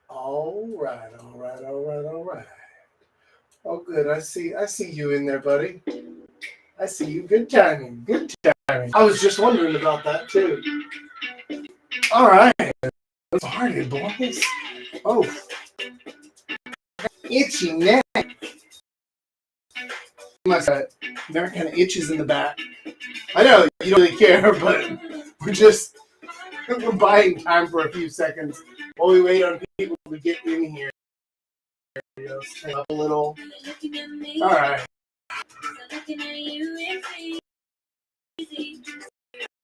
All right, all right, all right, all right. Oh, good. I see you in there, buddy. I see you. Good timing. Good timing. I was just wondering about that too. All right. Let's party, boys. Oh, itchy neck. My neck kind of itches in the back. I know you don't really care, but we're buying time for a few seconds while we wait on people to get in here. Stand up a little. All right.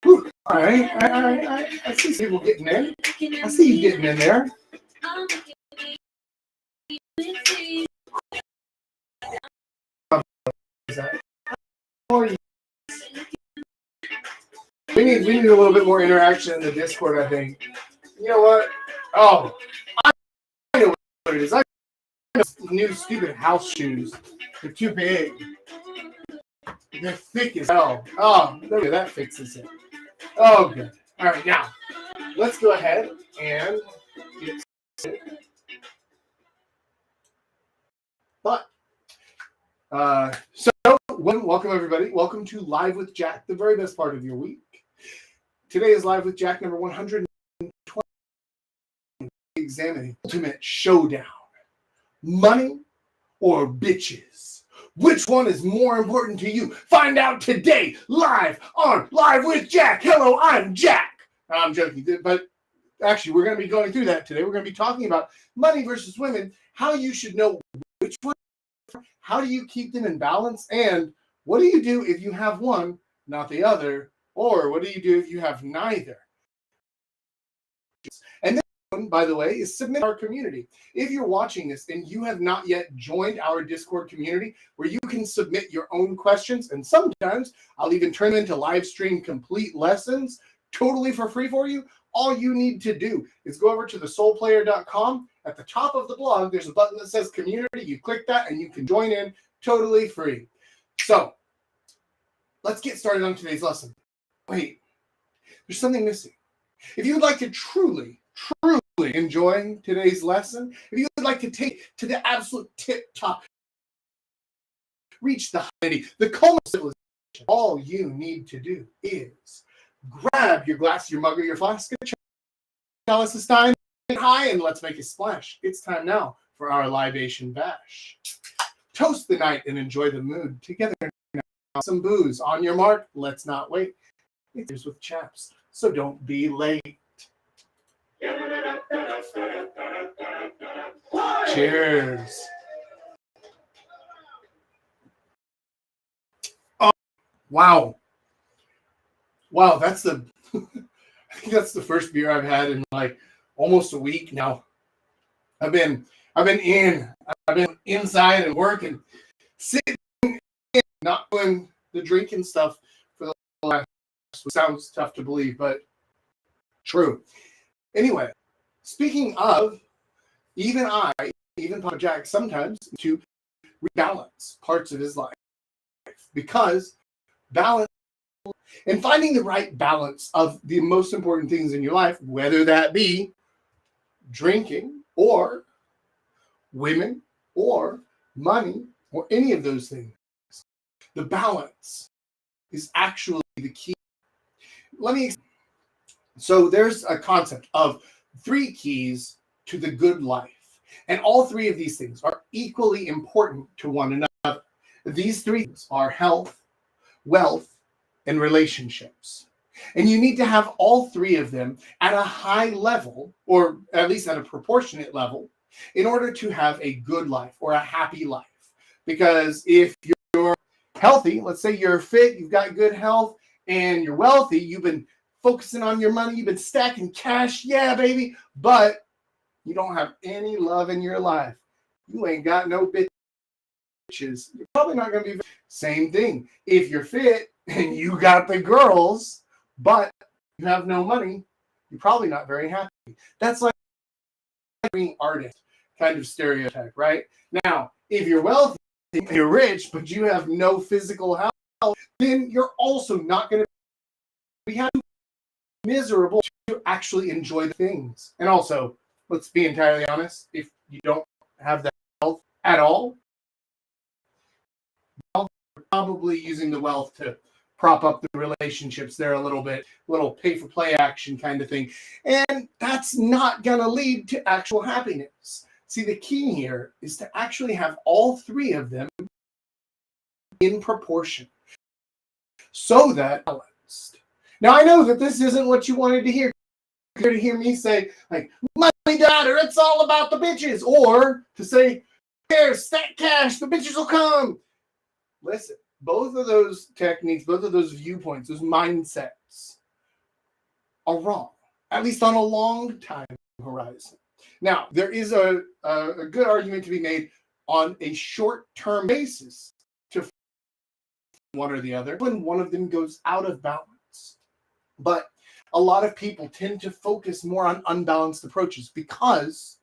Whew. All right. I see people getting in. I see you getting in there. We need a little bit more interaction in the Discord, I think. You know what? Oh, I know what it is. I know new stupid house shoes. They're too big. They're thick as hell. Oh, look at that fixes it. Oh, good. All right, now let's go ahead and get started. But welcome everybody. Welcome to Live with Jack, the very best part of your week. Today is Live with Jack number 120. Examining ultimate showdown. Money or bitches? Which one is more important to you? Find out today, live on Live with Jack. Hello, I'm Jack. I'm joking, but actually, we're going to be going through that today. We're going to be talking about money versus women, how you should know which one, how do you keep them in balance, and what do you do if you have one, not the other, or what do you do if you have neither? And then, by the way, is submit our community. If you're watching this and you have not yet joined our Discord community where you can submit your own questions, and sometimes I'll even turn them into live stream complete lessons totally for free for you, all you need to do is go over to thesoulplayer.com. At the top of the blog, there's a button that says community. You click that and you can join in totally free. So let's get started on today's lesson. Wait, there's something missing. If you would like to truly enjoy today's lesson, if you would like to take to the absolute tip top, reach the high, the culmination of civilization, all you need to do is grab your glass, your mug, or your flask, chalice is time, high, and let's make a splash. It's time now for our libation bash. Toast the night and enjoy the mood together. Some booze on your mark. Let's not wait. It's with chaps, so don't be late. Cheers. Oh, wow, that's the I think that's the first beer I've had in like almost a week now. I've been inside and working, sitting in, not doing the drinking stuff for the last. Sounds tough to believe, but true. Anyway, speaking of, even Papa Jack sometimes to rebalance parts of his life, because balance and finding the right balance of the most important things in your life, whether that be drinking or women or money or any of those things, the balance is actually the key. So there's a concept of 3 keys to the good life. And all 3 of these things are equally important to one another. These 3 things are health, wealth, and relationships. And you need to have all 3 of them at a high level, or at least at a proportionate level, in order to have a good life or a happy life. Because if you're healthy, let's say you're fit, you've got good health, and you're wealthy, you've been focusing on your money, you've been stacking cash, yeah, baby, but you don't have any love in your life. You ain't got no bitches. You're probably not going to be. Same thing. If you're fit and you got the girls, but you have no money, you're probably not very happy. That's like being artist kind of stereotype, right? Now, if you're wealthy, you're rich, but you have no physical health, then you're also not going to be happy, miserable to actually enjoy the things. And also, let's be entirely honest, if you don't have that wealth at all, well, you're probably using the wealth to prop up the relationships there a little pay for play action kind of thing. And that's not going to lead to actual happiness. See, the key here is to actually have all three of them in proportion so that balanced. Now, I know that this isn't what you wanted to hear. You're to hear me say, like, money, daughter, it's all about the bitches. Or to say, here, stack cash, the bitches will come. Listen, both of those techniques, both of those viewpoints, those mindsets are wrong, at least on a long time horizon. Now, there is a good argument to be made on a short-term basis to one or the other when one of them goes out of balance. But a lot of people tend to focus more on unbalanced approaches because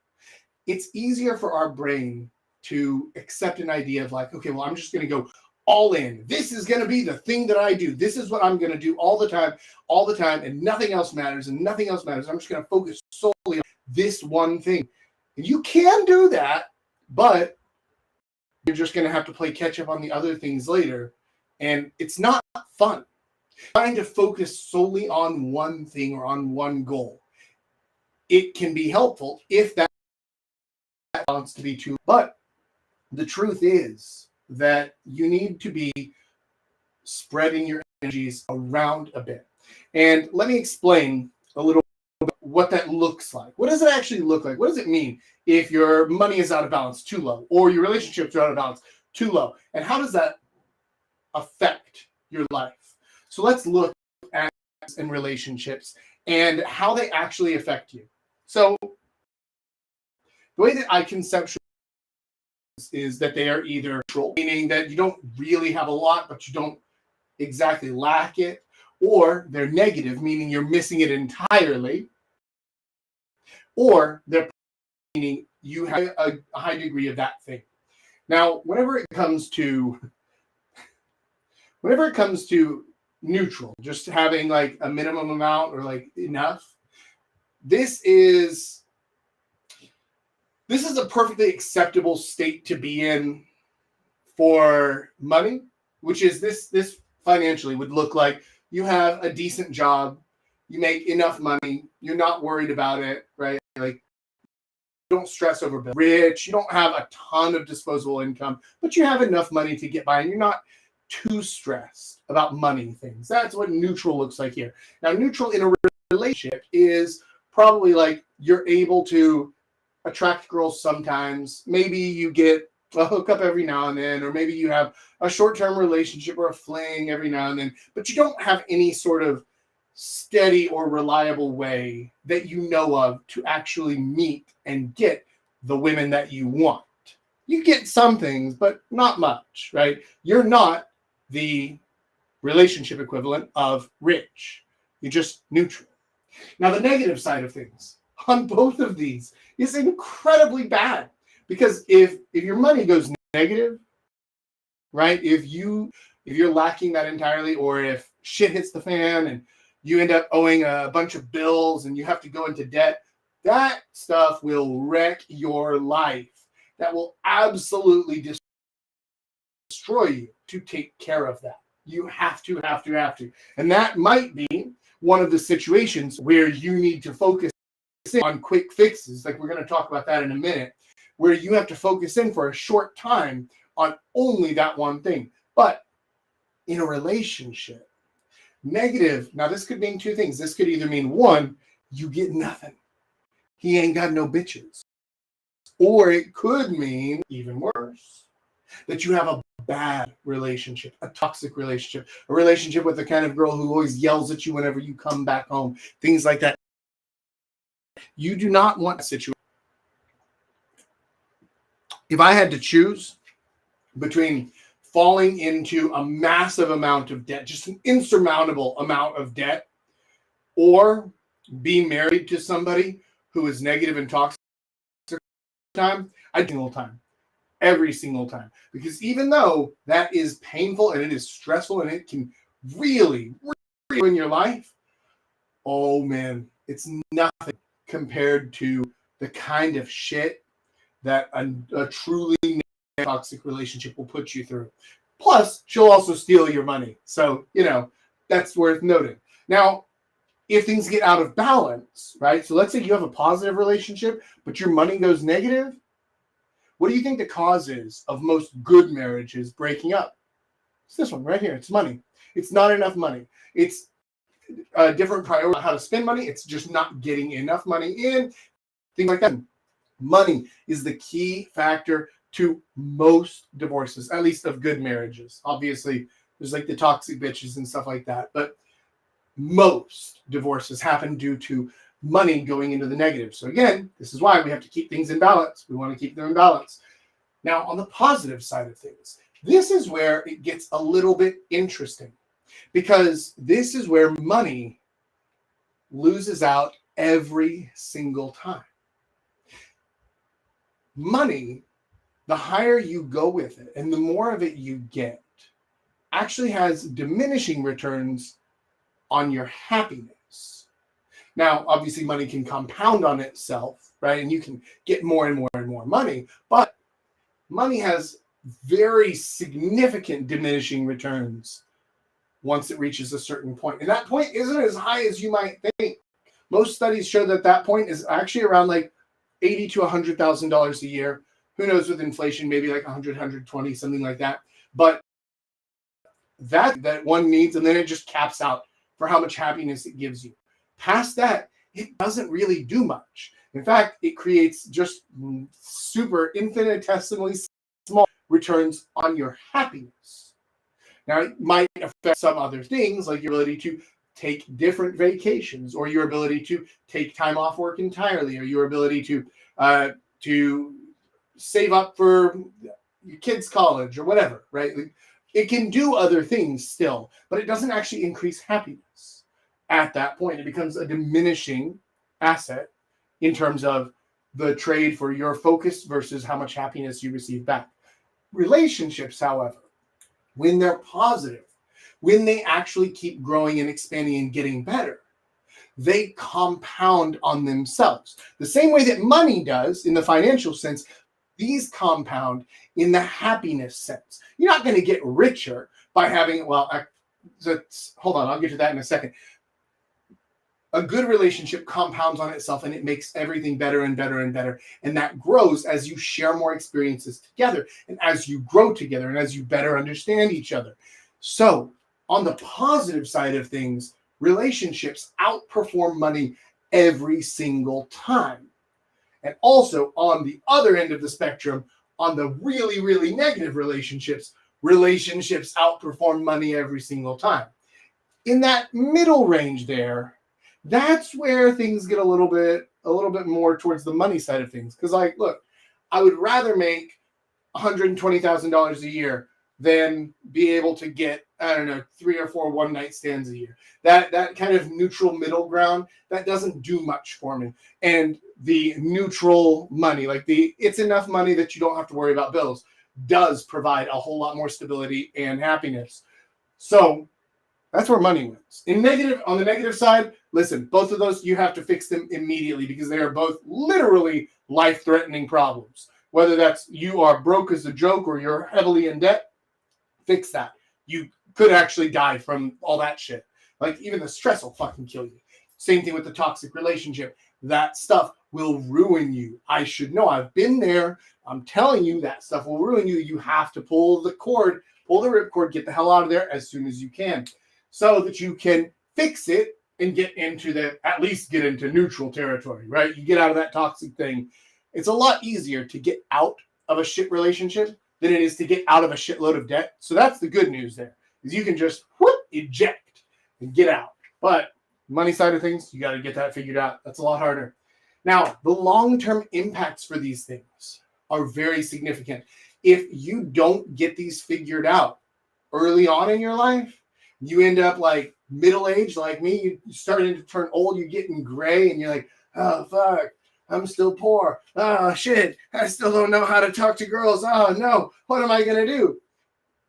it's easier for our brain to accept an idea of like, okay, well, I'm just going to go all in. This is going to be the thing that I do. This is what I'm going to do all the time, and nothing else matters, I'm just going to focus solely on this one thing. And you can do that, but you're just going to have to play catch up on the other things later, and it's not fun. Trying to focus solely on one thing or on one goal. It can be helpful if that wants to be true, but the truth is that you need to be spreading your energies around a bit. And let me explain a little bit what that looks like. What does it actually look like? What does it mean if your money is out of balance, too low, or your relationships are out of balance, too low? And how does that affect your life? So let's look at in relationships and how they actually affect you. So the way that I conceptualize is that they are either neutral, meaning that you don't really have a lot, but you don't exactly lack it, or they're negative, meaning you're missing it entirely, or they're meaning you have a high degree of that thing. Now, whenever it comes to neutral, just having like a minimum amount or like enough, this is a perfectly acceptable state to be in for money, which is this financially would look like you have a decent job, you make enough money, you're not worried about it, right? Like, you don't stress over bills. Rich, you don't have a ton of disposable income, but you have enough money to get by, and you're not too stressed about money things. That's what neutral looks like here. Now, neutral in a relationship is probably like you're able to attract girls sometimes. Maybe you get a hookup every now and then, or maybe you have a short-term relationship or a fling every now and then, but you don't have any sort of steady or reliable way that you know of to actually meet and get the women that you want. You get some things, but not much, right? You're not the relationship equivalent of rich. You're just neutral. Now, the negative side of things on both of these is incredibly bad, because if your money goes negative, right? If you're lacking that entirely, or if shit hits the fan and you end up owing a bunch of bills and you have to go into debt, that stuff will wreck your life. That will absolutely destroy you to take care of that. You have to. And that might be one of the situations where you need to focus on quick fixes. Like, we're going to talk about that in a minute, where you have to focus in for a short time on only that one thing. But in a relationship, negative, now this could mean two things. This could either mean, one, you get nothing. He ain't got no bitches. Or it could mean, even worse, that you have a bad relationship, a toxic relationship, a relationship with the kind of girl who always yells at you whenever you come back home, things like that. You do not want a situation. If I had to choose between falling into a massive amount of debt, just an insurmountable amount of debt, or be married to somebody who is negative and toxic time, I'd do all the time. Every single time. Because even though that is painful and it is stressful and it can really ruin your life, oh man, it's nothing compared to the kind of shit that a truly toxic relationship will put you through. Plus, she'll also steal your money. So, that's worth noting. Now, if things get out of balance, right? So let's say you have a positive relationship, but your money goes negative. What do you think the cause is of most good marriages breaking up? It's this one right here. It's money. It's not enough money. It's a different priority on how to spend money. It's just not getting enough money in. Things like that. Money is the key factor to most divorces, at least of good marriages. Obviously, there's like the toxic bitches and stuff like that. But most divorces happen due to money going into the negative. So again, this is why we have to keep things in balance. We want to keep them in balance. Now, on the positive side of things, this is where it gets a little bit interesting, because this is where money loses out every single time. Money, the higher you go with it and the more of it you get, actually has diminishing returns on your happiness. Now, obviously, money can compound on itself, right? And you can get more and more and more money, but money has very significant diminishing returns once it reaches a certain point. And that point isn't as high as you might think. Most studies show that that point is actually around like $80,000 to $100,000 a year. Who knows, with inflation, maybe like 100, 120, something like that. But that one needs, and then it just caps out for how much happiness it gives you. Past that, it doesn't really do much. In fact, it creates just super infinitesimally small returns on your happiness. Now, it might affect some other things, like your ability to take different vacations, or your ability to take time off work entirely, or your ability to save up for your kids' college or whatever, right? It can do other things still, but it doesn't actually increase happiness. At that point, it becomes a diminishing asset in terms of the trade for your focus versus how much happiness you receive back. Relationships, however, when they're positive, when they actually keep growing and expanding and getting better, they compound on themselves. The same way that money does in the financial sense, these compound in the happiness sense. You're not going to get richer by having, hold on, I'll get to that in a second. A good relationship compounds on itself, and it makes everything better and better and better. And that grows as you share more experiences together, and as you grow together, and as you better understand each other. So on the positive side of things, relationships outperform money every single time. And also on the other end of the spectrum, on the really, really negative relationships outperform money every single time. In that middle range there, that's where things get a little bit more towards the money side of things. Because, like, look, I would rather make $120,000 a year than be able to get, 3 or 4 one-night stands a year. That kind of neutral middle ground, that doesn't do much for me. And the neutral money, like it's enough money that you don't have to worry about bills, does provide a whole lot more stability and happiness. So that's where money wins. On the negative side, listen, both of those, you have to fix them immediately, because they are both literally life-threatening problems. Whether that's you are broke as a joke or you're heavily in debt, fix that. You could actually die from all that shit. Like, even the stress will fucking kill you. Same thing with the toxic relationship. That stuff will ruin you. I should know. I've been there. I'm telling you, that stuff will ruin you. You have to pull the ripcord, get the hell out of there as soon as you can, so that you can fix it and at least get into neutral territory, right? You get out of that toxic thing. It's a lot easier to get out of a shit relationship than it is to get out of a shitload of debt. So that's the good news there, is you can just eject and get out. But money side of things, you got to get that figured out. That's a lot harder. Now, the long-term impacts for these things are very significant. If you don't get these figured out early on in your life, you end up like middle-aged like me. You're starting to turn old. You're getting gray, and you're like, oh, fuck, I'm still poor. Oh, shit, I still don't know how to talk to girls. Oh, no, what am I going to do?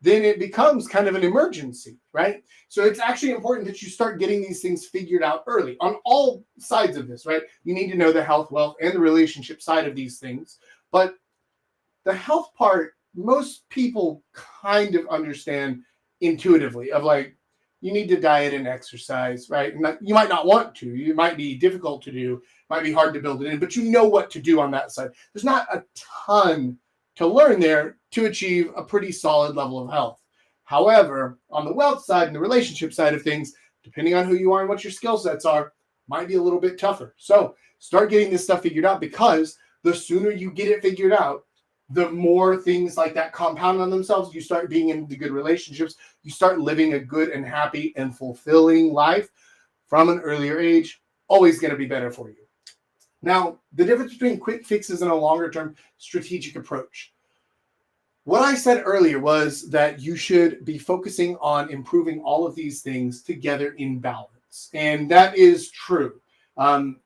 then it becomes kind of an emergency, right? So it's actually important that you start getting these things figured out early on all sides of this, right? You need to know the health, wealth, and the relationship side of these things. But the health part, most people kind of understand intuitively of like, you need to diet and exercise, right? You might not want to. It might be difficult to do. Might be hard to build it in, but you know what to do on that side. There's not a ton to learn there to achieve a pretty solid level of health. However, on the wealth side and the relationship side of things, depending on who you are and what your skill sets are, might be a little bit tougher. So start getting this stuff figured out, because the sooner you get it figured out, the more things like that compound on themselves. You start being in the good relationships. You start living a good and happy and fulfilling life from an earlier age. Always going to be better for you. Now, the difference between quick fixes and a longer term strategic approach. What I said earlier was that you should be focusing on improving all of these things together in balance. And that is true.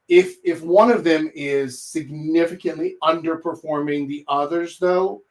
If one of them is significantly underperforming the others, though,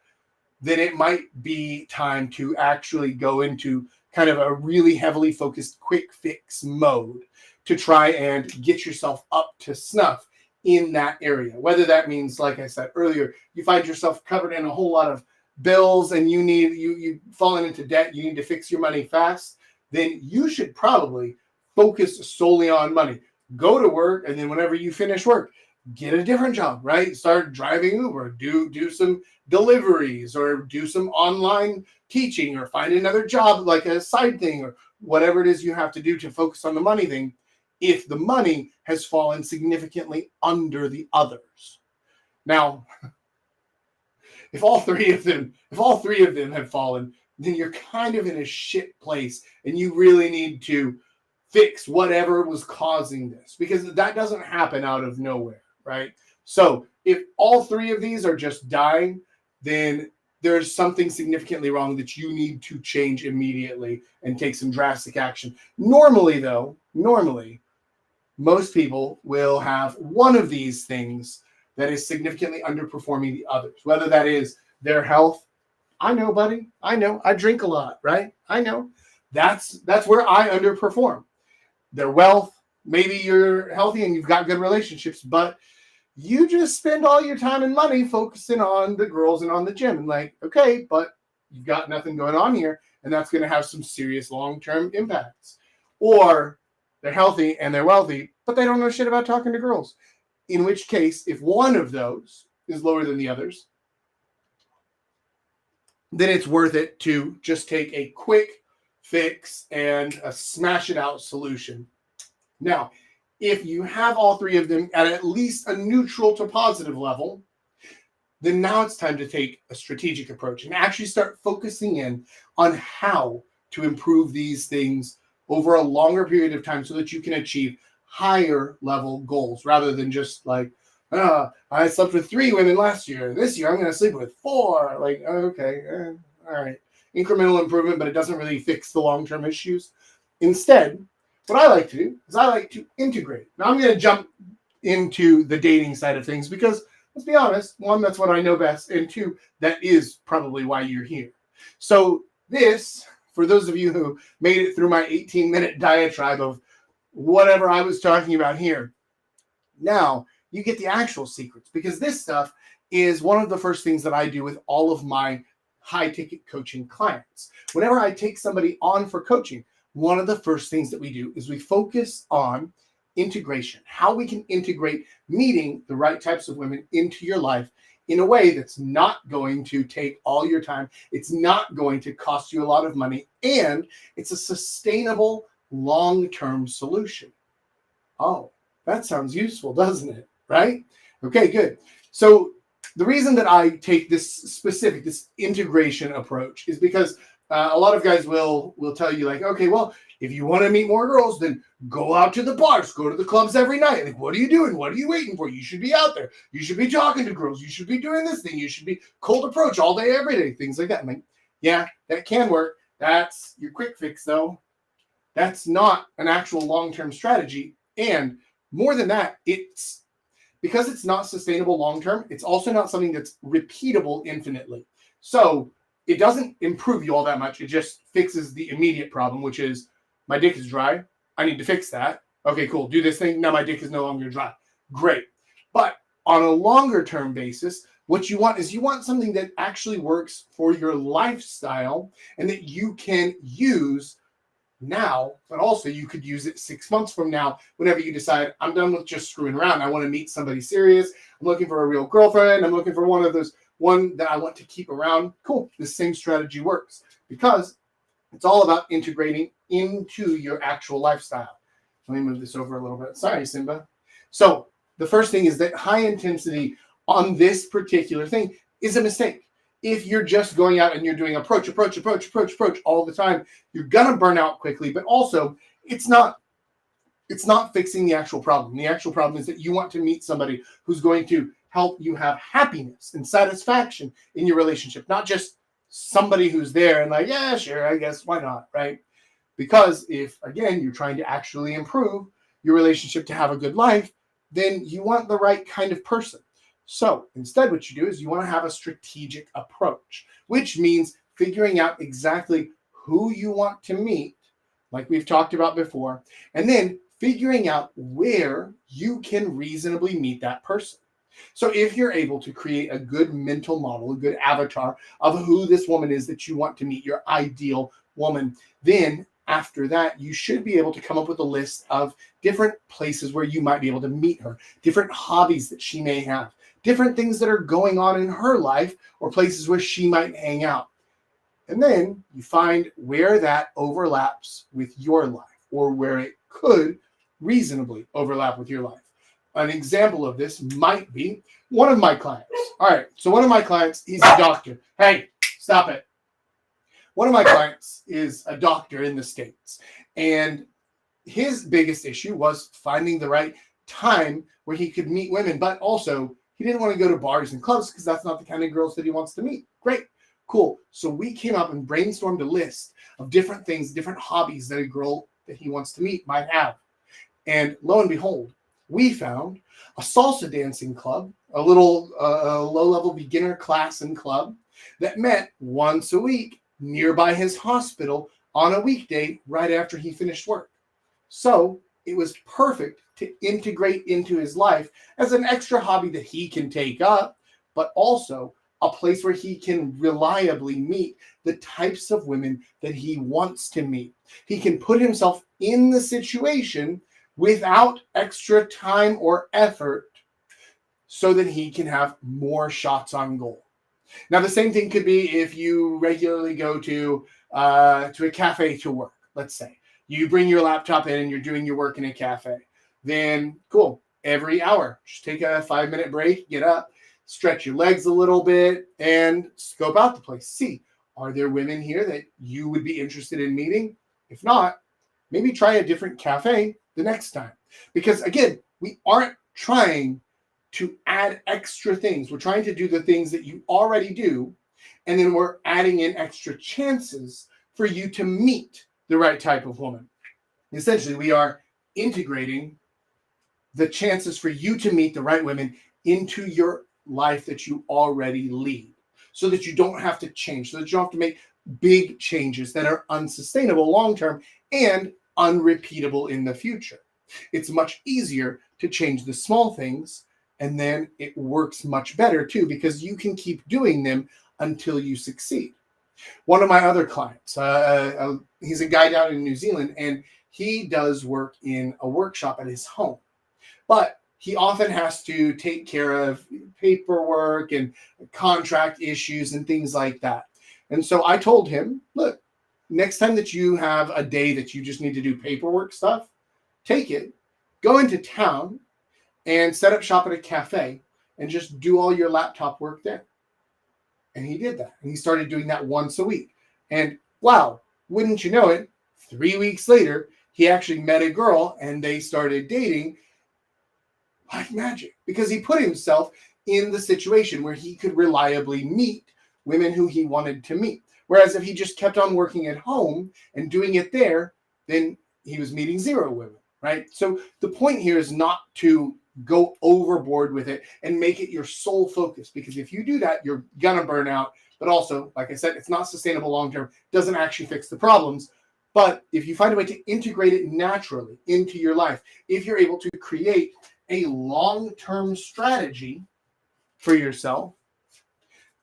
then it might be time to actually go into kind of a really heavily focused quick fix mode to try and get yourself up to snuff in that area. Whether that means, like I said earlier, you find yourself covered in a whole lot of bills and you've fallen into debt, you need to fix your money fast, then you should probably focus solely on money. Go to work, and then whenever you finish work, get a different job, right? Start driving Uber, do some deliveries, or do some online teaching, or find another job, like a side thing, or whatever it is you have to do to focus on the money thing, if the money has fallen significantly under the others. Now, if all three of them have fallen, then you're kind of in a shit place, and you really need to fix whatever was causing this, because that doesn't happen out of nowhere, right? So if all three of these are just dying, then there's something significantly wrong that you need to change immediately and take some drastic action. Normally, most people will have one of these things that is significantly underperforming the others, whether that is their health. I know, buddy. I know. I drink a lot, right? I know. That's where I underperform. Their wealth, maybe you're healthy and you've got good relationships, but you just spend all your time and money focusing on the girls and on the gym. And like, okay, but you've got nothing going on here, and that's going to have some serious long-term impacts. Or they're healthy and they're wealthy, but they don't know shit about talking to girls. In which case, if one of those is lower than the others, then it's worth it to just take a quick fix and a smash it out solution. Now, if you have all three of them at least a neutral to positive level, then now it's time to take a strategic approach and actually start focusing in on how to improve these things over a longer period of time so that you can achieve higher level goals, rather than just like, I slept with 3 women last year. This year I'm going to sleep with 4. Like, okay, all right. Incremental improvement, but it doesn't really fix the long-term issues. Instead, what I like to do is I like to integrate. Now I'm going to jump into the dating side of things because, let's be honest, 1, that's what I know best, and 2, that is probably why you're here. So this, for those of you who made it through my 18-minute diatribe of whatever I was talking about here, now you get the actual secrets, because this stuff is one of the first things that I do with all of my high-ticket coaching clients. Whenever I take somebody on for coaching, one of the first things that we do is we focus on integration, how we can integrate meeting the right types of women into your life in a way that's not going to take all your time, it's not going to cost you a lot of money, and it's a sustainable long-term solution. Oh, that sounds useful, doesn't it? Right? Okay, good. So the reason that I take this integration approach is because a lot of guys will tell you, like, okay, well, if you want to meet more girls, then go out to the bars, go to the clubs every night. Like, what are you doing? What are you waiting for? You should be out there. You should be talking to girls. You should be doing this thing. You should be cold approach all day, every day, things like that. I'm like, yeah, that can work. That's your quick fix, though. That's not an actual long-term strategy. And more than that, because it's not sustainable long-term, it's also not something that's repeatable infinitely. So it doesn't improve you all that much. It just fixes the immediate problem, which is my dick is dry. I need to fix that. Okay, cool. Do this thing. Now my dick is no longer dry. Great. But on a longer term basis, what you want is you want something that actually works for your lifestyle and that you can use now, but also you could use it 6 months from now, whenever you decide I'm done with just screwing around. I want to meet somebody serious. I'm looking for a real girlfriend. I'm looking for one that I want to keep around. Cool. The same strategy works because it's all about integrating into your actual lifestyle. Let me move this over a little bit. Sorry, Simba. So the first thing is that high intensity on this particular thing is a mistake. If you're just going out and you're doing approach all the time, you're going to burn out quickly, but also it's not fixing the actual problem. The actual problem is that you want to meet somebody who's going to help you have happiness and satisfaction in your relationship, not just somebody who's there and like, yeah, sure, I guess, why not, right? Because if, again, you're trying to actually improve your relationship to have a good life, then you want the right kind of person. So instead, what you do is you want to have a strategic approach, which means figuring out exactly who you want to meet, like we've talked about before, and then figuring out where you can reasonably meet that person. So if you're able to create a good mental model, a good avatar of who this woman is that you want to meet, your ideal woman, then after that, you should be able to come up with a list of different places where you might be able to meet her, different hobbies that she may have, different things that are going on in her life, or places where she might hang out. And then you find where that overlaps with your life, or where it could reasonably overlap with your life. An example of this might be one of my clients. All right, so one of my clients, he's a doctor. Hey, stop it. One of my clients is a doctor in the States, and his biggest issue was finding the right time where he could meet women, but also he didn't want to go to bars and clubs because that's not the kind of girls that he wants to meet. Great, cool. So we came up and brainstormed a list of different things, different hobbies that a girl that he wants to meet might have. And lo and behold, we found a salsa dancing club, a little low-level beginner class and club that met once a week nearby his hospital on a weekday right after he finished work. So it was perfect to integrate into his life as an extra hobby that he can take up, but also a place where he can reliably meet the types of women that he wants to meet. He can put himself in the situation without extra time or effort so that he can have more shots on goal. Now, the same thing could be if you regularly go to a cafe to work. Let's say you bring your laptop in and you're doing your work in a cafe. Then, cool, every hour, just take a 5-minute break, get up, stretch your legs a little bit, and scope out the place. See, are there women here that you would be interested in meeting? If not, maybe try a different cafe the next time. Because, again, we aren't trying to add extra things. We're trying to do the things that you already do, and then we're adding in extra chances for you to meet the right type of woman. Essentially, we are integrating the chances for you to meet the right women into your life that you already lead, so that you don't have to change, so that you don't have to make big changes that are unsustainable long-term and unrepeatable in the future. It's much easier to change the small things, and then it works much better too, because you can keep doing them until you succeed. One of my other clients, he's a guy down in New Zealand, and he does work in a workshop at his home. But he often has to take care of paperwork and contract issues and things like that. And so I told him, look, next time that you have a day that you just need to do paperwork stuff, take it, go into town, and set up shop at a cafe and just do all your laptop work there. And he did that. And he started doing that once a week. And wow, wouldn't you know it, 3 weeks later, he actually met a girl and they started dating like magic, because he put himself in the situation where he could reliably meet women who he wanted to meet. Whereas if he just kept on working at home and doing it there, then he was meeting zero women, right? So the point here is not to go overboard with it and make it your sole focus. Because if you do that, you're going to burn out. But also, like I said, it's not sustainable long-term, doesn't actually fix the problems. But if you find a way to integrate it naturally into your life, if you're able to create a long-term strategy for yourself,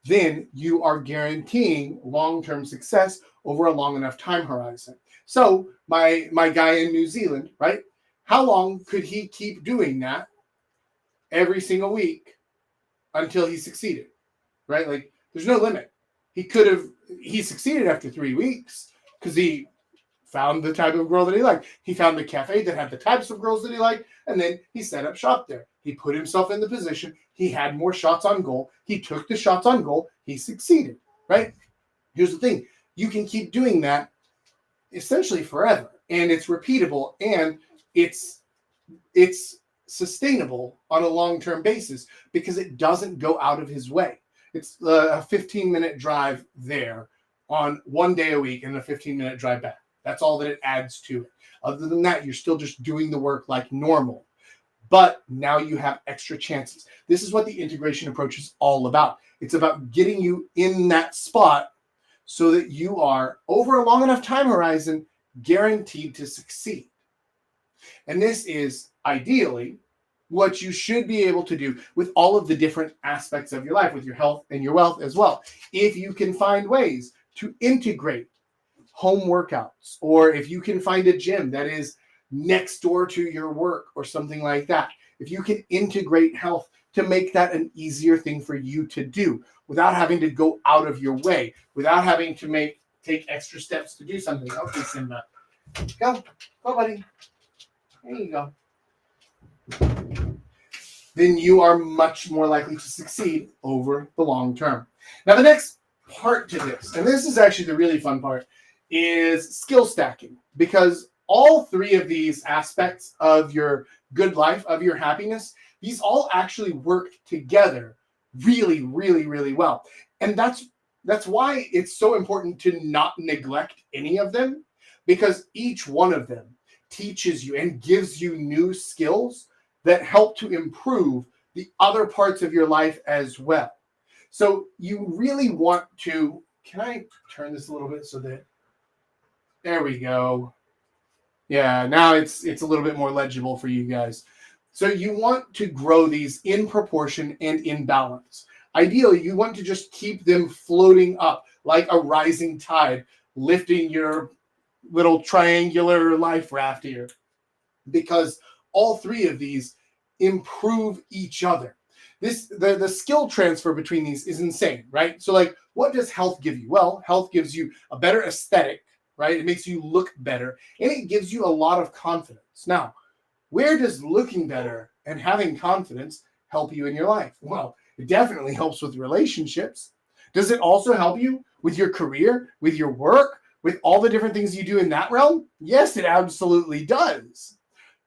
then you are guaranteeing long-term success over a long enough time horizon. So my guy in New Zealand, right? How long could he keep doing that every single week until he succeeded, right? Like, there's no limit. He succeeded after 3 weeks because he found the type of girl that he liked. He found the cafe that had the types of girls that he liked, and then he set up shop there. He put himself in the position. He had more shots on goal. He took the shots on goal. He succeeded, right? Here's the thing. You can keep doing that essentially forever, and it's repeatable, and it's sustainable on a long-term basis because it doesn't go out of his way. It's a 15-minute drive there on one day a week and a 15-minute drive back. That's all that it adds to it. Other than that, you're still just doing the work like normal. But now you have extra chances. This is what the integration approach is all about. It's about getting you in that spot so that you are, over a long enough time horizon, guaranteed to succeed. And this is ideally what you should be able to do with all of the different aspects of your life, with your health and your wealth as well. If you can find ways to integrate home workouts, or if you can find a gym that is next door to your work or something like that, if you can integrate health to make that an easier thing for you to do without having to go out of your way, without having to take extra steps to do something. Okay, Simba. Go, buddy. There you go. Then you are much more likely to succeed over the long term. Now, the next part to this, and this is actually the really fun part, is skill stacking, because all three of these aspects of your good life, of your happiness, these all actually work together really, really, really well. And that's why it's so important to not neglect any of them, because each one of them teaches you and gives you new skills that help to improve the other parts of your life as well. So you really want to, can I turn this a little bit so that, there we go. Yeah, now it's a little bit more legible for you guys. So you want to grow these in proportion and in balance. Ideally, you want to just keep them floating up like a rising tide, lifting your little triangular life raft here, because all three of these improve each other. The skill transfer between these is insane, right? So like, what does health give you? Well, health gives you a better aesthetic, right? It makes you look better, and it gives you a lot of confidence. Now, where does looking better and having confidence help you in your life? Well, it definitely helps with relationships. Does it also help you with your career, with your work, with all the different things you do in that realm? Yes, it absolutely does.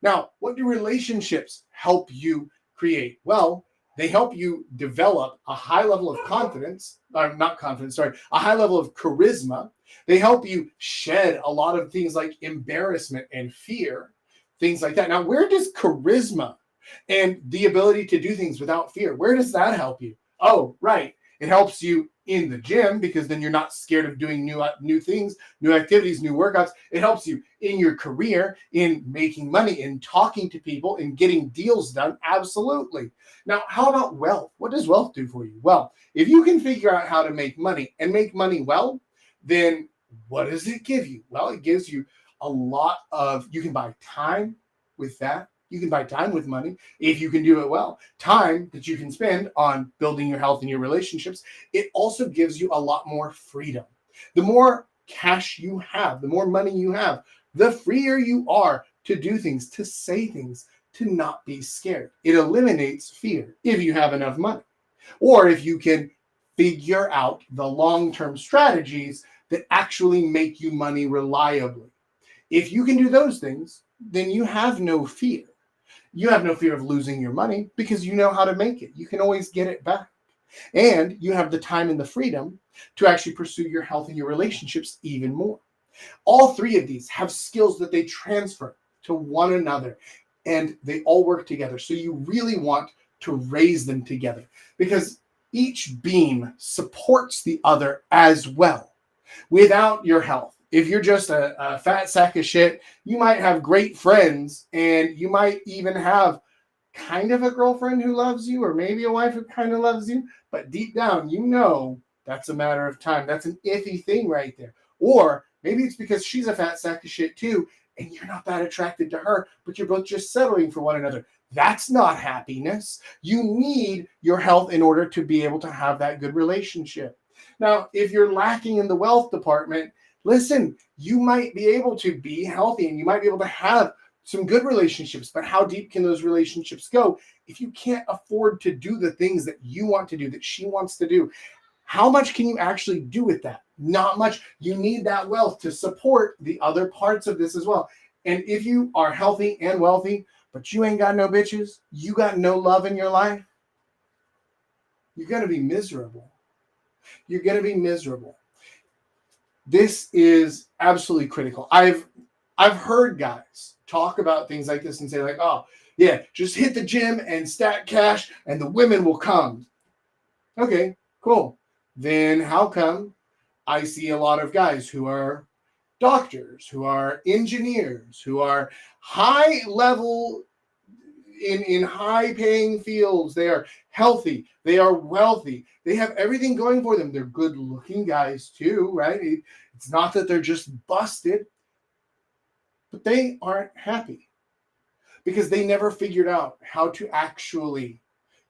Now, what do relationships help you create? Well, they help you develop a high level of confidence, or not confidence, sorry, a high level of charisma. They help you shed a lot of things like embarrassment and fear, things like that. Now, where does charisma and the ability to do things without fear, where does that help you? Oh, right. It helps you in the gym, because then you're not scared of doing new things, new activities, new workouts. It helps you in your career, in making money, in talking to people, in getting deals done. Absolutely. Now, how about wealth? What does wealth do for you? Well, if you can figure out how to make money and make money well, then what does it give you? Well, it gives you a lot of, you can buy time with that. You can buy time with money if you can do it well. Time that you can spend on building your health and your relationships. It also gives you a lot more freedom. The more cash you have, the more money you have, the freer you are to do things, to say things, to not be scared. It eliminates fear if you have enough money, or if you can figure out the long-term strategies that actually make you money reliably. If you can do those things, then you have no fear. You have no fear of losing your money because you know how to make it. You can always get it back. And you have the time and the freedom to actually pursue your health and your relationships even more. All three of these have skills that they transfer to one another. and they all work together. So you really want to raise them together because each beam supports the other as well. Without your health, if you're just a fat sack of shit, you might have great friends and you might even have kind of a girlfriend who loves you or maybe a wife who kind of loves you, but deep down, you know that's a matter of time. That's an iffy thing right there. Or maybe it's because she's a fat sack of shit too, and you're not that attracted to her, but you're both just settling for one another. That's not happiness. You need your health in order to be able to have that good relationship. Now, if you're lacking in the wealth department, listen, you might be able to be healthy and you might be able to have some good relationships, but how deep can those relationships go if you can't afford to do the things that you want to do, that she wants to do? How much can you actually do with that? Not much. You need that wealth to support the other parts of this as well. And if you are healthy and wealthy, but you ain't got no bitches, you got no love in your life, you're going to be miserable. You're going to be miserable. This is absolutely critical. I've heard guys talk about things like this and say like, oh, yeah, just hit the gym and stack cash and the women will come. Okay, cool. Then how come I see a lot of guys who are doctors, who are engineers, who are high level in high paying fields? They are healthy, they are wealthy, they have everything going for them. They're good looking guys too, right? It's not that they're just busted, but they aren't happy because they never figured out how to actually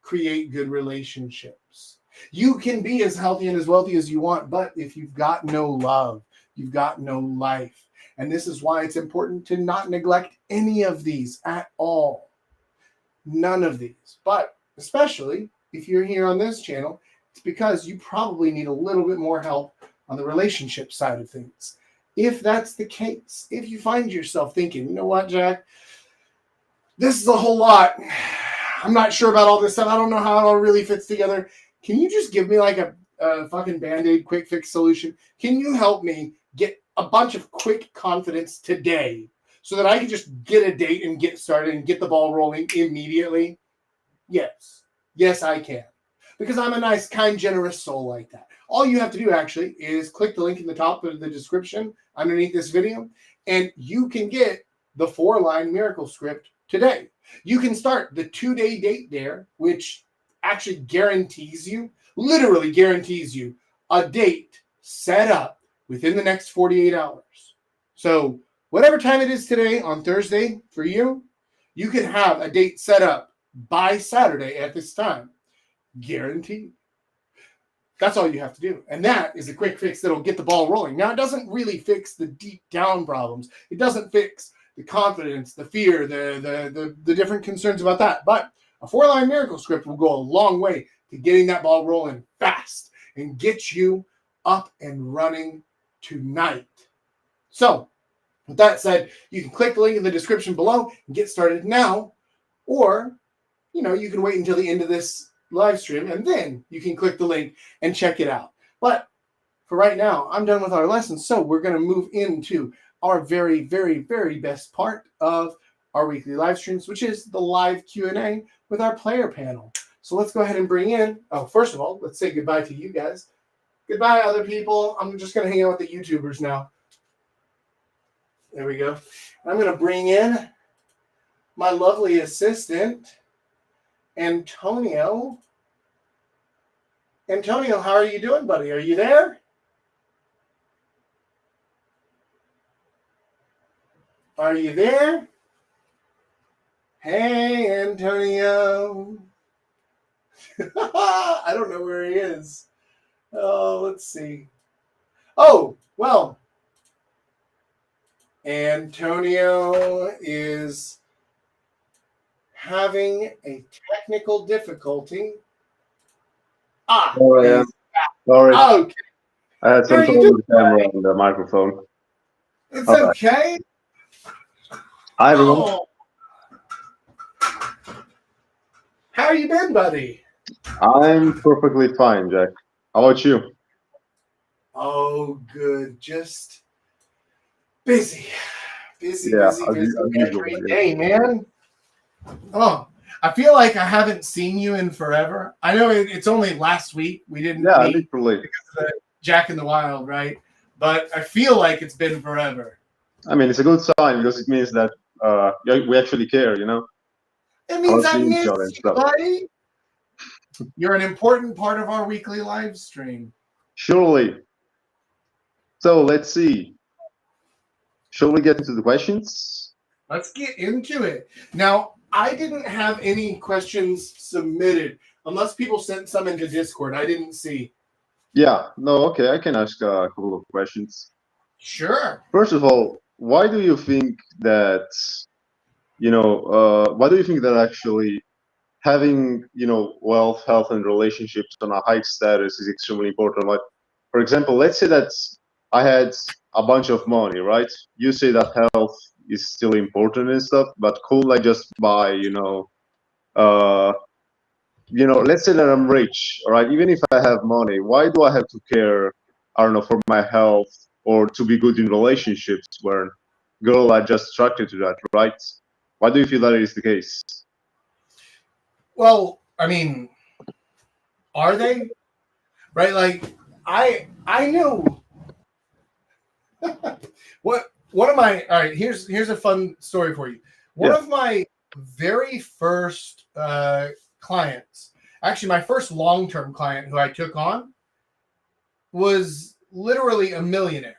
create good relationships. You can be as healthy and as wealthy as you want, but if you've got no love, you've got no life. And this is why it's important to not neglect any of these at all. None of these. But especially if you're here on this channel, it's because you probably need a little bit more help on the relationship side of things. If that's the case, if you find yourself thinking, you know what, Jack, this is a whole lot. I'm not sure about all this stuff. I don't know how it all really fits together. Can you just give me like a fucking Band-Aid quick fix solution? Can you help me get a bunch of quick confidence today so that I can just get a date and get started and get the ball rolling immediately? Yes. Yes, I can. Because I'm a nice, kind, generous soul like that. All you have to do actually is click the link in the top of the description underneath this video, and you can get the 4-line miracle script today. You can start the 2-day date there, which actually guarantees you, literally guarantees you, a date set up within the next 48 hours. So whatever time it is today on Thursday for you, you can have a date set up by Saturday at this time. Guaranteed. That's all you have to do. And that is a quick fix that'll get the ball rolling. Now, it doesn't really fix the deep down problems. It doesn't fix the confidence, the fear, the different concerns about that. But a 4-line miracle script will go a long way to getting that ball rolling fast and get you up and running tonight. So, with that said, you can click the link in the description below and get started now. Or, you can wait until the end of this live stream and then you can click the link and check it out. But for right now, I'm done with our lesson. So we're going to move into our very, very, very best part of our weekly live streams, which is the live Q&A with our player panel. So let's go ahead and bring in, first of all, let's say goodbye to you guys. Goodbye, other people. I'm just going to hang out with the YouTubers now. There we go. I'm going to bring in my lovely assistant, Antonio. Antonio, how are you doing, buddy? Are you there? Are you there? Hey, Antonio. I don't know where he is. Oh, let's see. Oh, well, Antonio is having a technical difficulty. Oh, yeah. Sorry. Okay. I had some trouble with the camera and the microphone. It's okay. Hi, everyone. Oh. How you been, buddy? I'm perfectly fine, Jack. How about you? Oh, good. Just busy. Busy Yeah, every day, man. Oh, I feel like I haven't seen you in forever. I know it's only last week we didn't Yeah, meet literally. because of the Jack in the Wild, right? But I feel like it's been forever. I mean, it's a good sign because it means that yeah, we actually care, you know, It means about I seeing each miss other and you, stuff. buddy. You're an important part of our weekly live stream. Surely. So let's see. Shall we get into the questions? Let's get into it. Now, I didn't have any questions submitted unless people sent some into Discord. I didn't see. Yeah. No. Okay. I can ask a couple of questions. Sure. First of all, why do you think that why do you think that actually having wealth, health, and relationships on a high status is extremely important? Like, for example, let's say that I had a bunch of money, right? You say that health is still important and stuff, but could I just buy, uh, let's say that I'm rich, all right? Even if I have money, why do I have to care, I don't know, for my health or to be good in relationships where girls are just attracted to that, right? Why do you feel that is the case? Well, I mean, are they? Right? Like, I know what one of my all right, here's a fun story for you. One Yeah. of my very first clients, actually my first long-term client who I took on was literally a millionaire.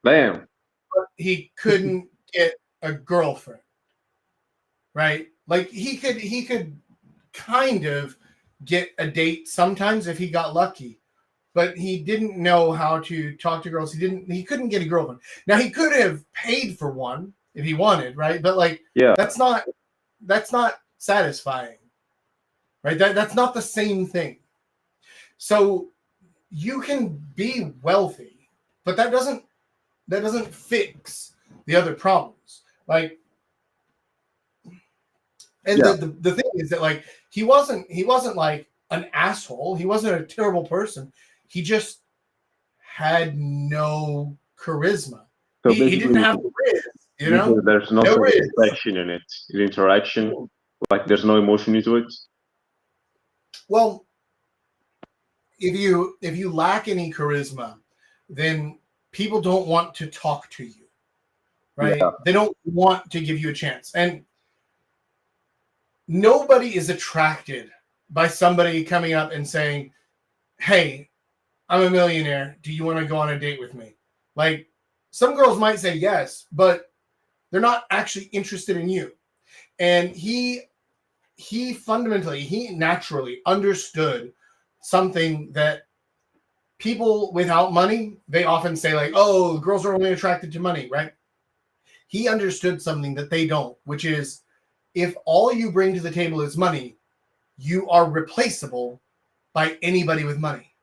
Bam. But he couldn't get a girlfriend. Right? Like he could kind of get a date sometimes if he got lucky, but he didn't know how to talk to girls. He couldn't get a girlfriend. Now he could have paid for one if he wanted, right? But like Yeah. that's not satisfying. Right? That's not the same thing. So you can be wealthy, but that doesn't fix the other problems. Like, and Yeah. the thing is that like he wasn't like an asshole. He wasn't a terrible person. He just had no charisma. So He didn't basically, have riz, you know, there's no no riz. satisfaction in it, in interaction. Like there's no emotion into it. Well, if you lack any charisma, then people don't want to talk to you, right? Yeah. They don't want to give you a chance, and nobody is attracted by somebody coming up and saying, "Hey, I'm a millionaire. Do you want to go on a date with me?" Like, some girls might say yes, but they're not actually interested in you. And he naturally understood something that people without money, they often say like, "Oh, girls are only attracted to money," right? He understood something that they don't, which is if all you bring to the table is money, you are replaceable by anybody with money.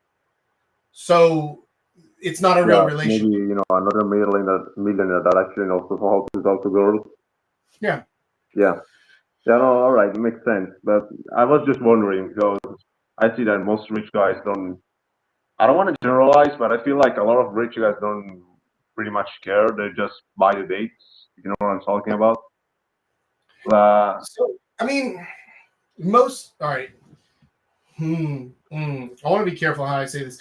So it's not a real relationship. Maybe another millionaire that actually knows how to talk to girls. Yeah. Yeah. Yeah. No. All right. It makes sense. But I was just wondering because I see that most rich guys don't. I don't want to generalize, but I feel like a lot of rich guys don't pretty much care. They just buy the dates. You know what I'm talking about? So I mean, most all right. I want to be careful how I say this.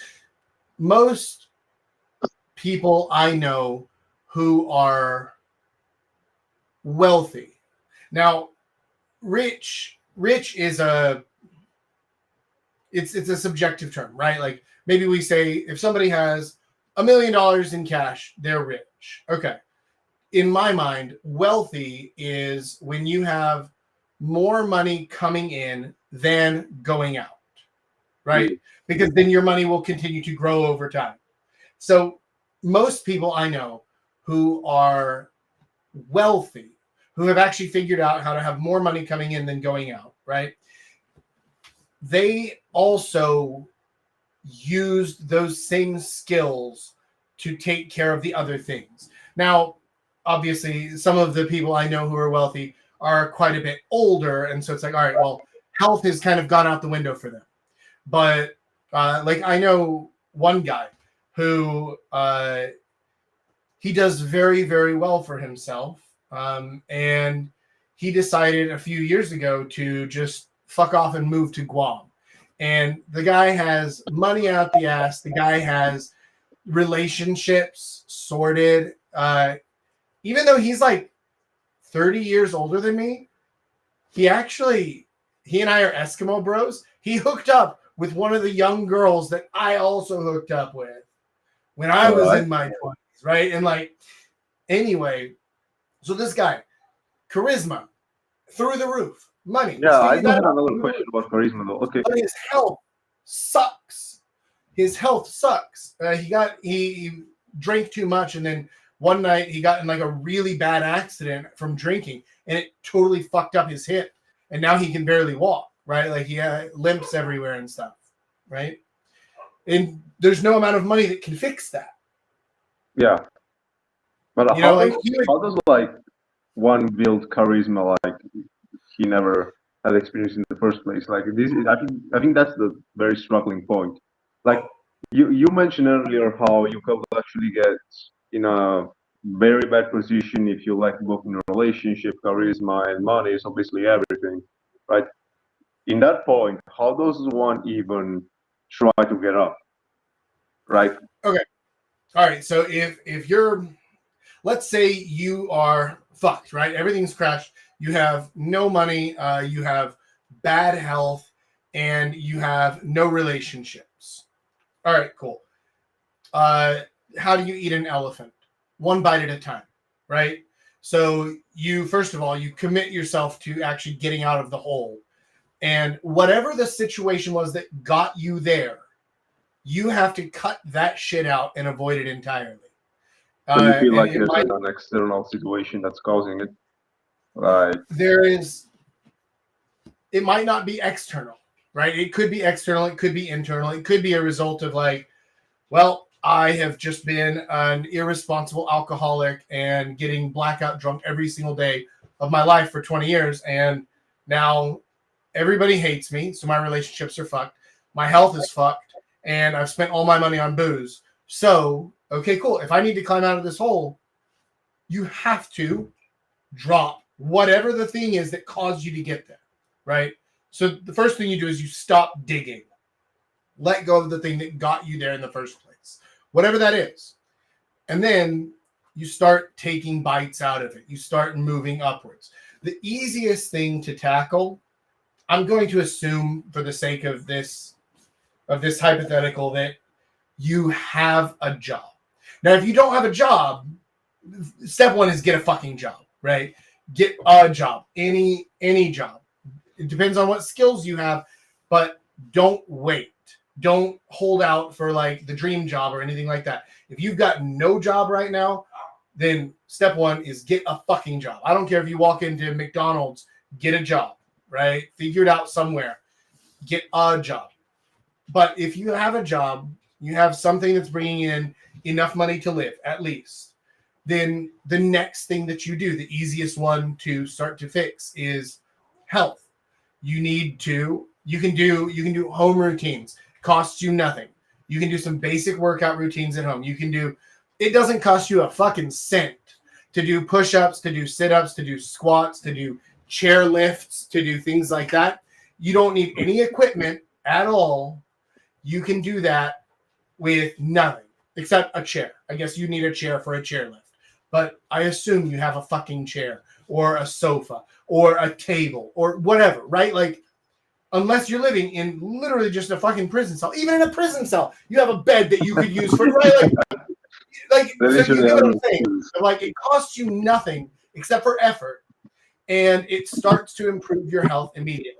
Most people I know who are wealthy. Now, rich is it's a subjective term, right? Like maybe we say if somebody has $1 million in cash, they're rich. Okay. In my mind, wealthy is when you have more money coming in than going out, right? Because then your money will continue to grow over time. So most people I know who are wealthy, who have actually figured out how to have more money coming in than going out, right? They also used those same skills to take care of the other things. Now, obviously, some of the people I know who are wealthy are quite a bit older, and so it's like, all right, well, health has kind of gone out the window for them. But like I know one guy who he does very, very well for himself, and he decided a few years ago to just fuck off and move to Guam. And the guy has money out the ass. The guy has relationships sorted. Even though he's like 30 years older than me, he and I are Eskimo bros. He hooked up with one of the young girls that I also hooked up with when I was in my 20s, right? And like, anyway, so this guy, charisma, through the roof, money. Yeah, I do have another question about charisma though. Okay. But his health sucks. He drank too much, and then one night he got in like a really bad accident from drinking, and it totally fucked up his hip, and now he can barely walk, right? Like he had limps everywhere and stuff, right? And there's no amount of money that can fix that. Yeah. But how does like one build charisma like he never had experience in the first place? Like this is, I think that's the very struggling point. Like you mentioned earlier how you could actually get in a very bad position if you like both in a relationship, charisma, and money is obviously everything, right? In that point, how does one even try to get up, right? Okay. All right. So if you're, let's say you are fucked, right? Everything's crashed. You have no money. You have bad health, and you have no relationships. All right, cool. How do you eat an elephant? One bite at a time, right? So first of all, you commit yourself to actually getting out of the hole. And whatever the situation was that got you there, you have to cut that shit out and avoid it entirely. So you feel like there's an external situation that's causing it? Right. It might not be external, right? It could be external. It could be internal. It could be a result of like, well, I have just been an irresponsible alcoholic and getting blackout drunk every single day of my life for 20 years. And now everybody hates me. So my relationships are fucked. My health is fucked. And I've spent all my money on booze. So, okay, cool. If I need to climb out of this hole, you have to drop whatever the thing is that caused you to get there, right? So the first thing you do is you stop digging. Let go of the thing that got you there in the first place, whatever that is. And then you start taking bites out of it. You start moving upwards. The easiest thing to tackle, I'm going to assume for the sake of this hypothetical, that you have a job. Now, if you don't have a job, step one is get a fucking job, right? Get a job, any job. It depends on what skills you have, but don't wait. Don't hold out for like the dream job or anything like that. If you've got no job right now, then step one is get a fucking job. I don't care if you walk into McDonald's, get a job, right? Figure it out somewhere. Get a job. But if you have a job, you have something that's bringing in enough money to live, at least, then the next thing that you do, the easiest one to start to fix, is health. You can do home routines. Costs you nothing. You can do some basic workout routines at home. It doesn't cost you a fucking cent to do push-ups, to do sit-ups, to do squats, to do chair lifts, to do things like that. You don't need any equipment at all. You can do that with nothing except a chair. I guess you need a chair for a chair lift. But I assume you have a fucking chair or a sofa or a table or whatever, right? Like, unless you're living in literally just a fucking prison cell. Even in a prison cell, you have a bed that you could use for, right? Like so you get what I'm saying. So like, it costs you nothing except for effort, and it starts to improve your health immediately.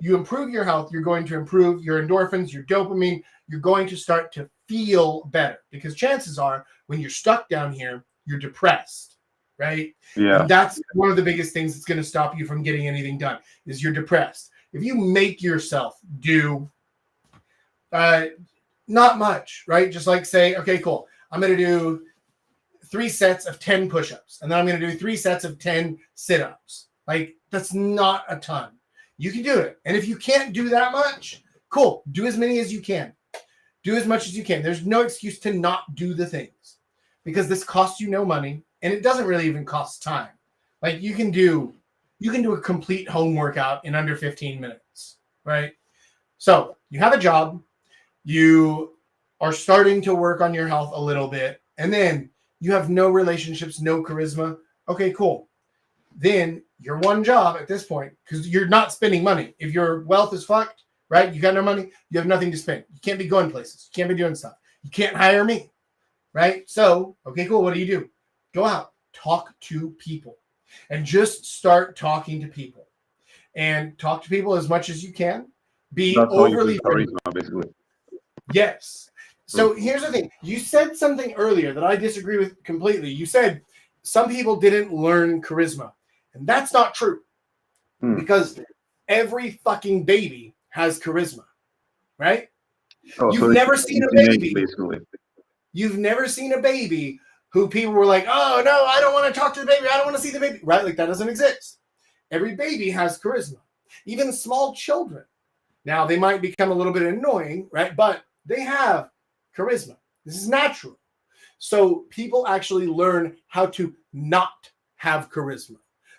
You improve your health, you're going to improve your endorphins, your dopamine. You're going to start to feel better, because chances are when you're stuck down here, you're depressed, right? Yeah. And that's one of the biggest things that's going to stop you from getting anything done, is you're depressed. If you make yourself do not much, right? Just like say, okay, cool. I'm going to do 3 sets of 10 push-ups, and then I'm going to do 3 sets of 10 sit-ups. Like, that's not a ton. You can do it. And if you can't do that much, cool. Do as many as you can. Do as much as you can. There's no excuse to not do the things, because this costs you no money, and it doesn't really even cost time. Like, you can do you can do a complete home workout in under 15 minutes, right? So you have a job, you are starting to work on your health a little bit, and then you have no relationships, no charisma. Okay, cool. Then your one job at this point, because you're not spending money. If your wealth is fucked, right? You got no money, you have nothing to spend. You can't be going places. You can't be doing stuff. You can't hire me, right? So, okay, cool. What do? Go out, talk to people, and just start talking to people. And talk to people as much as you can. Be That's how you overly build charisma, basically. Yes. So here's the thing. You said something earlier that I disagree with completely. You said some people didn't learn charisma. And that's not true. Because every fucking baby has charisma. Right? Oh, You've so never seen a baby. Basically. You've never seen a baby who people were like, oh, no, I don't want to talk to the baby. I don't want to see the baby. Right? Like that doesn't exist. Every baby has charisma. Even small children. Now, they might become a little bit annoying, right? But they have charisma. This is natural. So people actually learn how to not have charisma.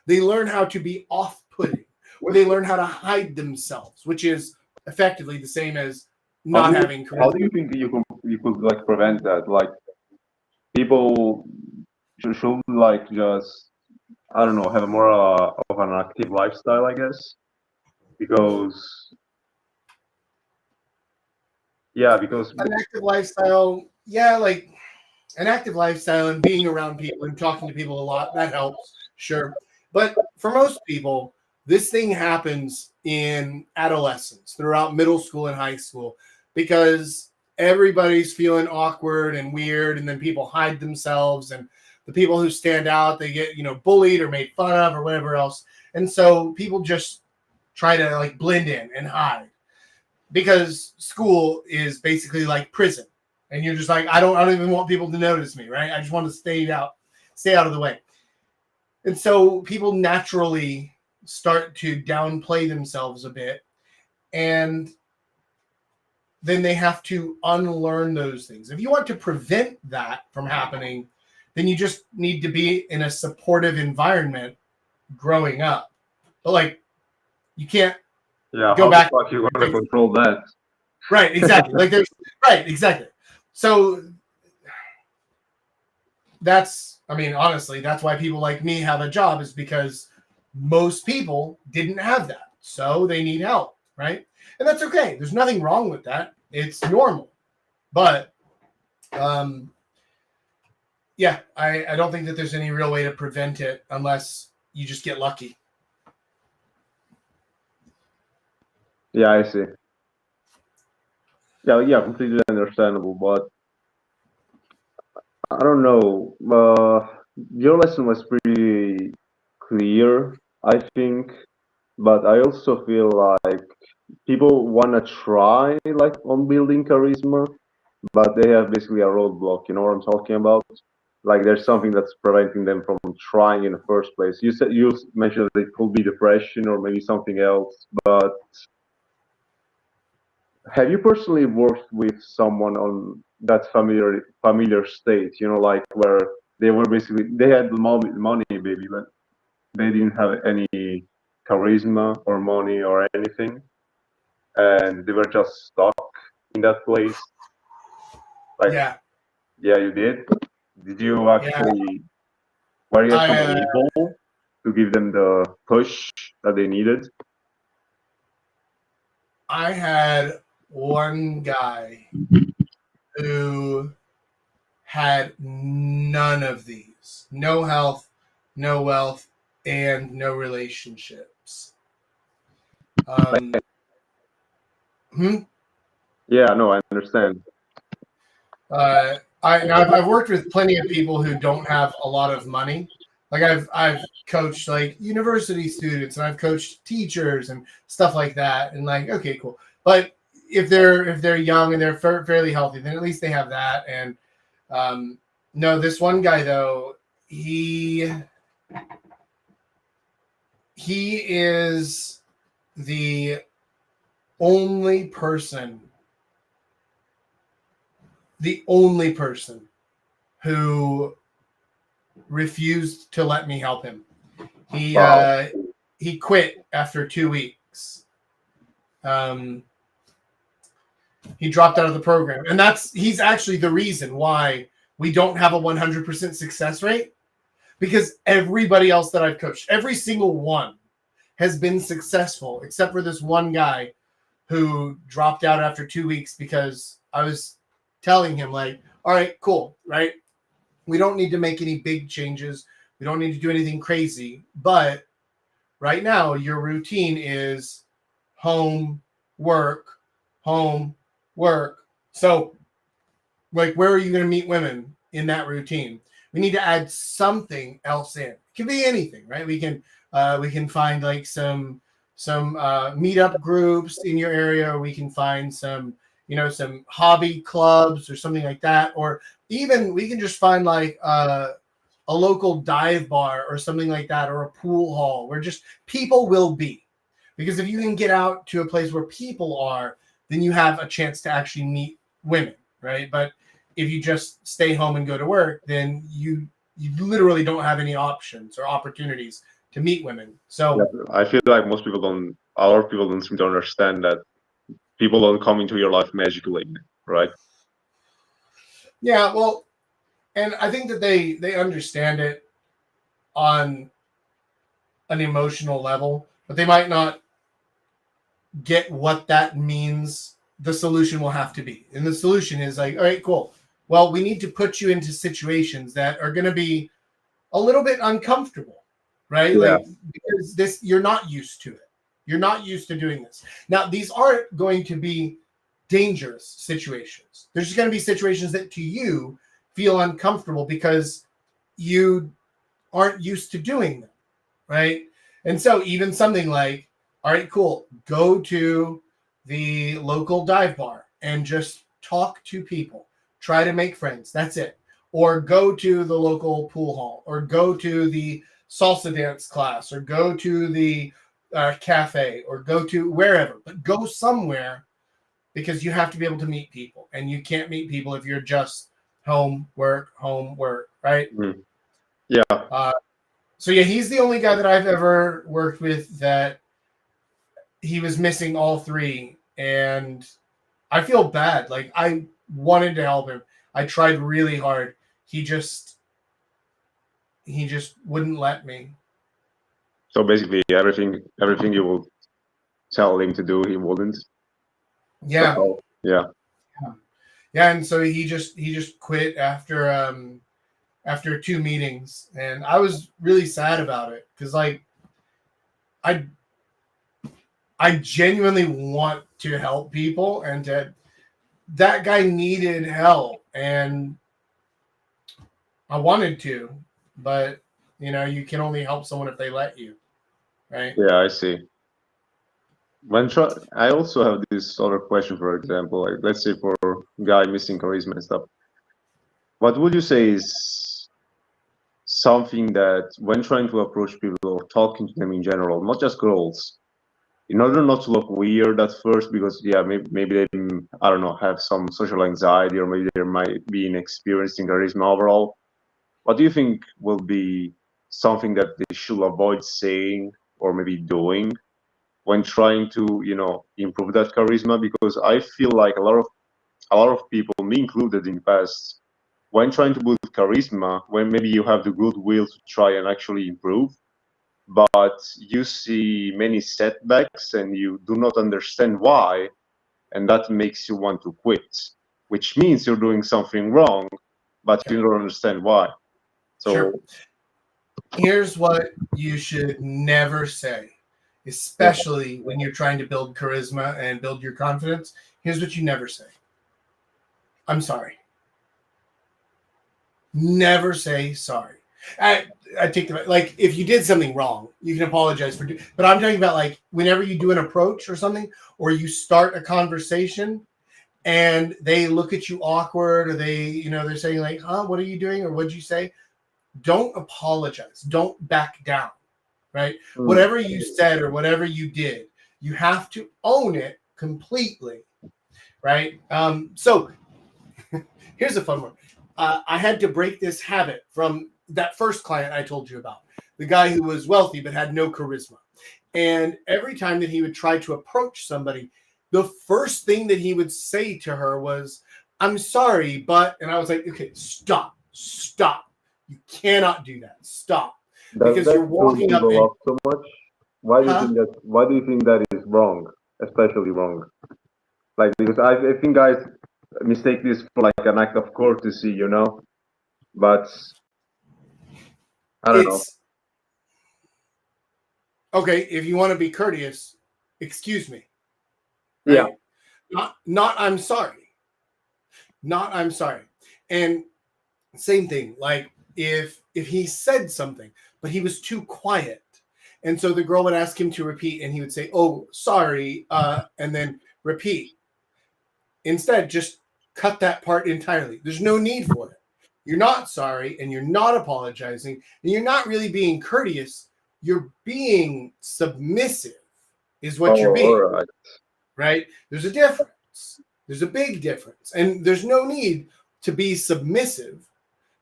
They learn how to be off-putting, or they learn how to hide themselves, which is effectively the same as not having charisma. How do you think you could like prevent that? Like people should like just, I don't know, have a more of an active lifestyle, I guess, because an active lifestyle, like an active lifestyle and being around people and talking to people a lot, that helps, sure. But for most people, this thing happens in adolescence, throughout middle school and high school, because everybody's feeling awkward and weird, and then people hide themselves, and the people who stand out, they get, bullied or made fun of or whatever else. And so people just try to like blend in and hide, because school is basically like prison. And you're just like, I don't even want people to notice me, right? I just want to stay out of the way. And so people naturally start to downplay themselves a bit, and then they have to unlearn those things. If you want to prevent that from happening, then you just need to be in a supportive environment growing up. But like, you can't go back. How you want to control that? Right, exactly. Exactly. So honestly, that's why people like me have a job, is because most people didn't have that. So they need help, right? And that's okay. There's nothing wrong with that. It's normal. But I don't think that there's any real way to prevent it unless you just get lucky. Yeah, I see. Yeah, completely understandable, but I don't know. Your lesson was pretty clear, I think, but I also feel like people want to try like on building charisma, but they have basically a roadblock. You know what I'm talking about? Like there's something that's preventing them from trying in the first place. You mentioned that it could be depression or maybe something else, but have you personally worked with someone on that familiar state? Like where they had money, baby, but they didn't have any charisma or money or anything, and they were just stuck in that place. Like, yeah, you did. Did you actually? Were you actually able to give them the push that they needed? I had one guy who had none of these: no health, no wealth, and no relationships. Yeah, no, I understand. I've worked with plenty of people who don't have a lot of money. Like I've coached like university students, and I've coached teachers and stuff like that. And like, okay, cool. But if they're young and they're fairly healthy, then at least they have that. And no, this one guy though, he is the only person who refused to let me help him. he quit after 2 weeks. He dropped out of the program, and he's actually the reason why we don't have a 100% success rate, because everybody else that I've coached, every single one has been successful except for this one guy who dropped out after 2 weeks because I was telling him, like, all right, cool, right? We don't need to make any big changes. We don't need to do anything crazy. But right now, your routine is home, work, home, work. So, like, where are you going to meet women in that routine? We need to add something else in. It can be anything, right? We can find like some meetup groups in your area. Or we can find some hobby clubs or something like that, or even we can just find like a local dive bar or something like that, or a pool hall where just people will be. Because if you can get out to a place where people are, then you have a chance to actually meet women, right? But if you just stay home and go to work, then you literally don't have any options or opportunities to meet women. So yeah, I feel like a lot of people don't seem to understand that people don't come into your life magically, right? yeah, well, and I think that they understand it on an emotional level, but they might not get what that means the solution will have to be. And the solution is like, all right, cool. Well, we need to put you into situations that are going to be a little bit uncomfortable, right? Yeah. Like, because you're not used to it. You're not used to doing this. Now, these aren't going to be dangerous situations. There's just going to be situations that to you feel uncomfortable because you aren't used to doing them, right? And so even something like, all right, cool, go to the local dive bar and just talk to people. Try to make friends. That's it. Or go to the local pool hall, or go to the salsa dance class, or go to the cafe, or go to wherever. But go somewhere, because you have to be able to meet people. And you can't meet people if you're just home, work, right? Mm. Yeah. So yeah, he's the only guy that I've ever worked with that he was missing all three, and I feel bad. Like, I wanted to help him. I tried really hard. He just wouldn't let me. So basically, everything you will tell him to do, he wouldn't. Yeah. So, yeah. Yeah, and so he just quit after 2 meetings, and I was really sad about it because, like, I genuinely want to help people, and that guy needed help, and I wanted to, but you can only help someone if they let you, right? Yeah, I see. I also have this other question, for example, like let's say for guy missing charisma and stuff. What would you say is something that when trying to approach people or talking to them in general, not just girls, in order not to look weird at first, because yeah, maybe they, I don't know, have some social anxiety, or maybe they might be inexperienced in charisma overall. What do you think will be something that they should avoid saying or maybe doing when trying to, improve that charisma? Because I feel like a lot of people, me included in the past, when trying to build charisma, when maybe you have the goodwill to try and actually improve, but you see many setbacks and you do not understand why, and that makes you want to quit, which means you're doing something wrong, but you don't understand why. So Sure. Here's what you should never say, yeah, especially when you're trying to build charisma and build your confidence. Here's what you never say. I'm sorry. Never say sorry. I take the, like, if you did something wrong, you can apologize for but I'm talking about, like, whenever you do an approach or something, or you start a conversation and they look at you awkward, or they're saying like, huh, what are you doing? Or what'd you say? Don't apologize. Don't back down, right? Whatever you said or whatever you did, you have to own it completely, right? So here's a fun one. I had to break this habit from that first client I told you about, the guy who was wealthy but had no charisma. And every time that he would try to approach somebody, the first thing that he would say to her was, "I'm sorry, but," and I was like, "Okay, stop. You cannot do that. Stop." Does Because that you're throw walking up people and, off so much? Why do you huh? think that? Why do you think that is wrong? Especially wrong. Like because I think guys mistake this for like an act of courtesy, you know. But I don't know. It's okay. If you want to be courteous, excuse me, Yeah. right? Not I'm sorry. Not I'm sorry. And same thing, like if he said something, but he was too quiet. And so the girl would ask him to repeat, and he would say, "Oh, sorry," and then repeat. Instead, just cut that part entirely. There's no need for it. You're not sorry, and you're not apologizing, and you're not really being courteous. You're being submissive, is what you're Oh, all being, right. right? There's a difference. There's a big difference. And there's no need to be submissive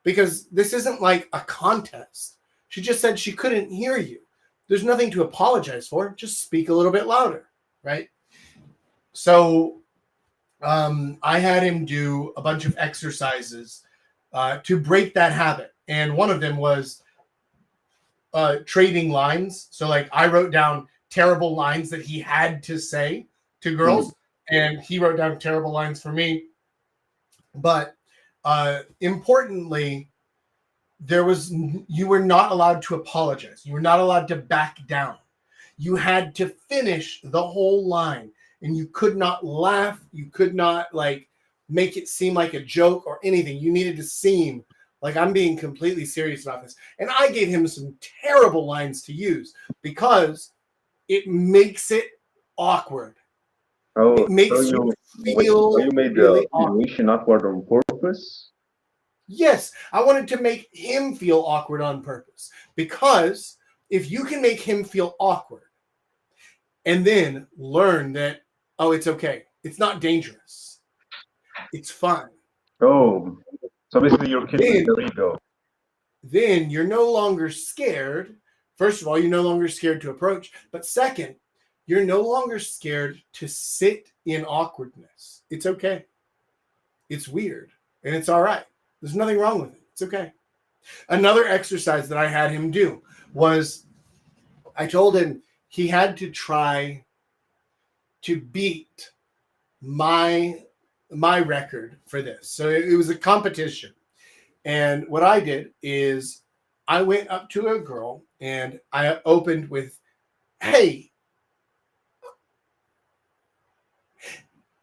because this isn't like a contest. She just said she couldn't hear you. There's nothing to apologize for. Just speak a little bit louder, right? So I had him do a bunch of exercises to break that habit. And one of them was trading lines. So, like, I wrote down terrible lines that he had to say to girls, and he wrote down terrible lines for me. But importantly, you were not allowed to apologize. You were not allowed to back down. You had to finish the whole line, and you could not laugh. You could not like make it seem like a joke or anything. You needed to seem like I'm being completely serious about this. And I gave him some terrible lines to use because it makes it awkward. Oh, It makes you feel you made the really awkward. situation awkward on purpose? Yes, I wanted to make him feel awkward on purpose because if you can make him feel awkward and then learn that, oh, it's okay, it's not dangerous, it's fun, Oh, so basically you're killing their ego. then you're no longer scared. First of all, you're no longer scared to approach, but second, you're no longer scared to sit in awkwardness. It's okay. It's weird and it's all right. There's nothing wrong with it. It's okay. Another exercise that I had him do was I told him he had to try to beat my record for this. So it was a competition. And what I did is I went up to a girl and I opened with, "Hey."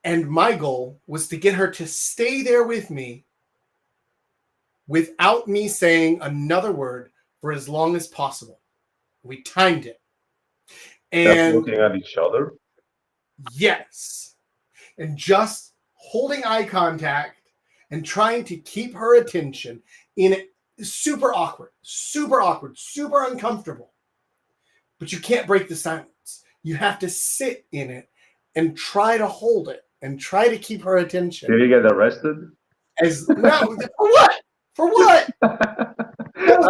And my goal was to get her to stay there with me without me saying another word for as long as possible. We timed it. Just And looking at each other. yes. And just holding eye contact and trying to keep her attention in it. Super awkward, super uncomfortable. But you can't break the silence. You have to sit in it and try to hold it and try to keep her attention. Did he get arrested? No, for what? For what? No,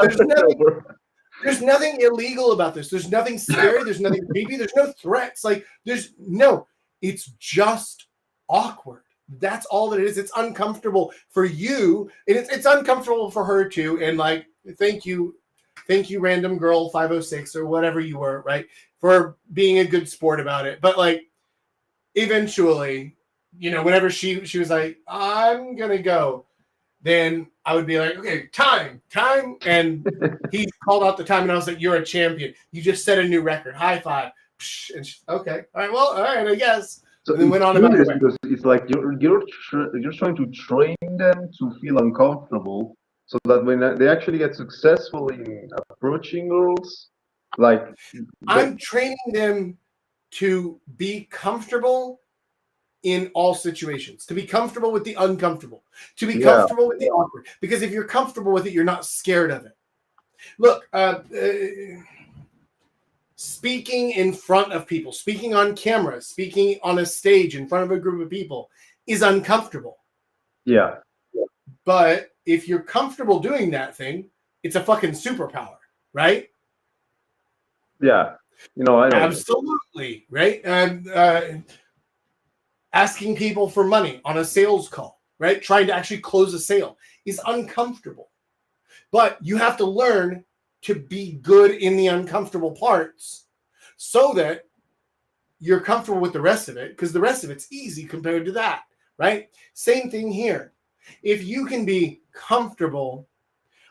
there's nothing illegal about this. There's nothing scary. There's nothing creepy. There's no threats. Like, it's just awkward. That's all that it is. It's uncomfortable for you, and it's uncomfortable for her too. And like, thank you, random girl 506 or whatever you were, right, for being a good sport about it. But like, eventually, whenever she was like, "I'm gonna go," then I would be like, "Okay, time," and he called out the time, and I was like, "You're a champion. You just set a new record. High five." And okay, all right, well, all right, I guess. So And then went on about it. Because it's like you're trying to train them to feel uncomfortable, so that when they actually get successful in approaching girls, like I'm training them to be comfortable in all situations, to be comfortable with the uncomfortable, to be comfortable with the awkward. Because if you're comfortable with it, you're not scared of it. Look, speaking in front of people, speaking on camera, speaking on a stage in front of a group of people is uncomfortable. Yeah. But if you're comfortable doing that thing, it's a fucking superpower, right? Yeah. I know. Absolutely, right? Asking people for money on a sales call, right? Trying to actually close a sale is uncomfortable. But you have to learn to be good in the uncomfortable parts so that you're comfortable with the rest of it, because the rest of it's easy compared to that, right? Same thing here. If you can be comfortable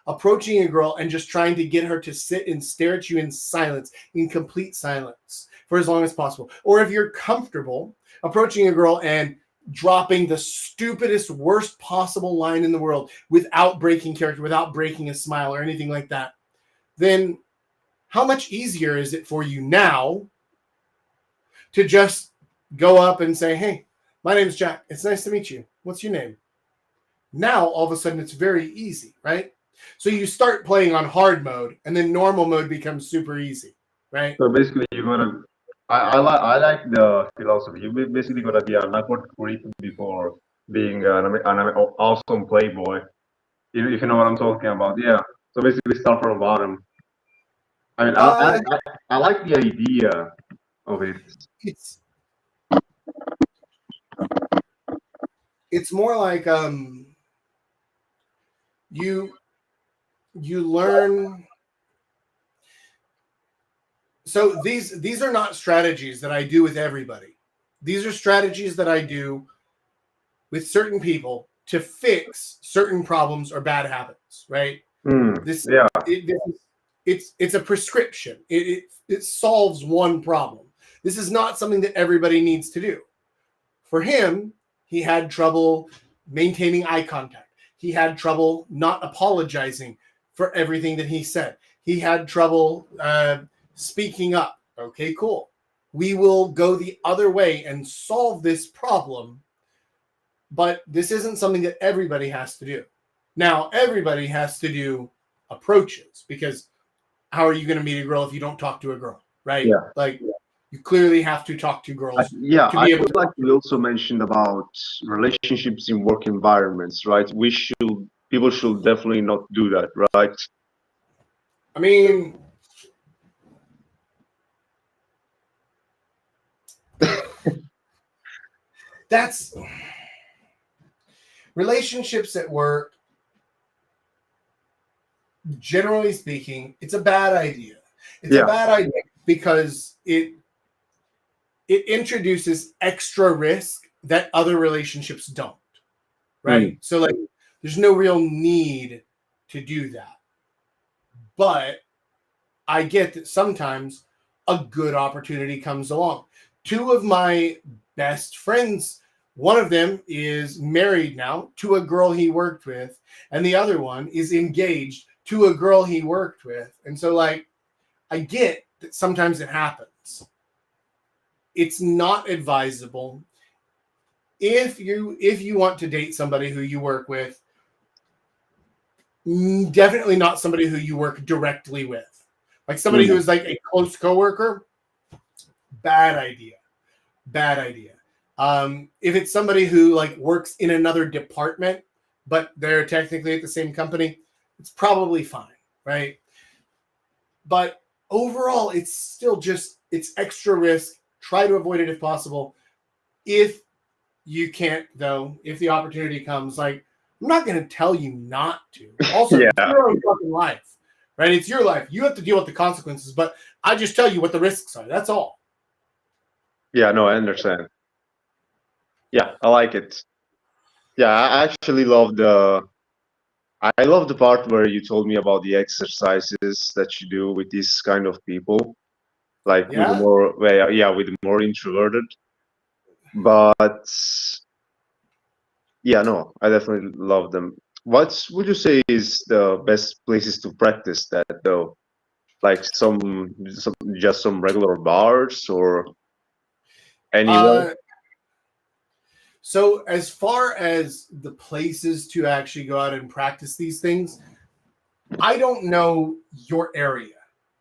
approaching a girl and just trying to get her to sit and stare at you in silence, in complete silence, for as long as possible, or if you're comfortable approaching a girl and dropping the stupidest, worst possible line in the world without breaking character, without breaking a smile or anything like that, then how much easier is it for you now to just go up and say, hey, my name's Jack. It's nice to meet you. What's your name? Now, all of a sudden, it's very easy, right? So you start playing on hard mode, and then normal mode becomes super easy, right? So basically, you gotta. I like the philosophy. You basically gotta be an awkward creep before being an awesome playboy. If you know what I'm talking about, yeah. So basically, start from the bottom. I mean, I like the idea of it. It's more like you learn. So these are not strategies that I do with everybody. These are strategies that I do with certain people to fix certain problems or bad habits, right? It's a prescription. It solves one problem. This is not something that everybody needs to do. For him, he had trouble maintaining eye contact. He had trouble not apologizing for everything that he said. He had trouble speaking up. Okay, cool. We will go the other way and solve this problem. But this isn't something that everybody has to do. Now, everybody has to do approaches, because how are you going to meet a girl if you don't talk to a girl, right? Yeah. Like, you clearly have to talk to girls. I would like to also mention about relationships in work environments, right? People should definitely not do that, right? I mean, that's relationships at work. Generally speaking, it's a bad idea. It's a bad idea because it introduces extra risk that other relationships don't, right? So like, there's no real need to do that. But I get that sometimes a good opportunity comes along. Two of my best friends, one of them is married now to a girl he worked with, and the other one is engaged to a girl he worked with. And so, like, I get that sometimes it happens. It's not advisable. If you want to date somebody who you work with, definitely not somebody who you work directly with. Like somebody who is like a close coworker, bad idea. Bad idea. If it's somebody who like works in another department, but they're technically at the same company, it's probably fine, right? But overall, it's still just, it's extra risk. Try to avoid it if possible. If you can't, though, if the opportunity comes, like, I'm not going to tell you not to. Also, it's your own fucking life, right? It's your life. You have to deal with the consequences, but I just tell you what the risks are. That's all. Yeah, no, I understand. Yeah, I like it. Yeah, I actually love the part where you told me about the exercises that you do with these kind of people, like with the more introverted. But yeah, no, I definitely love them. What would you say is the best places to practice that, though? Like some regular bars or anywhere? So as far as the places to actually go out and practice these things, I don't know your area,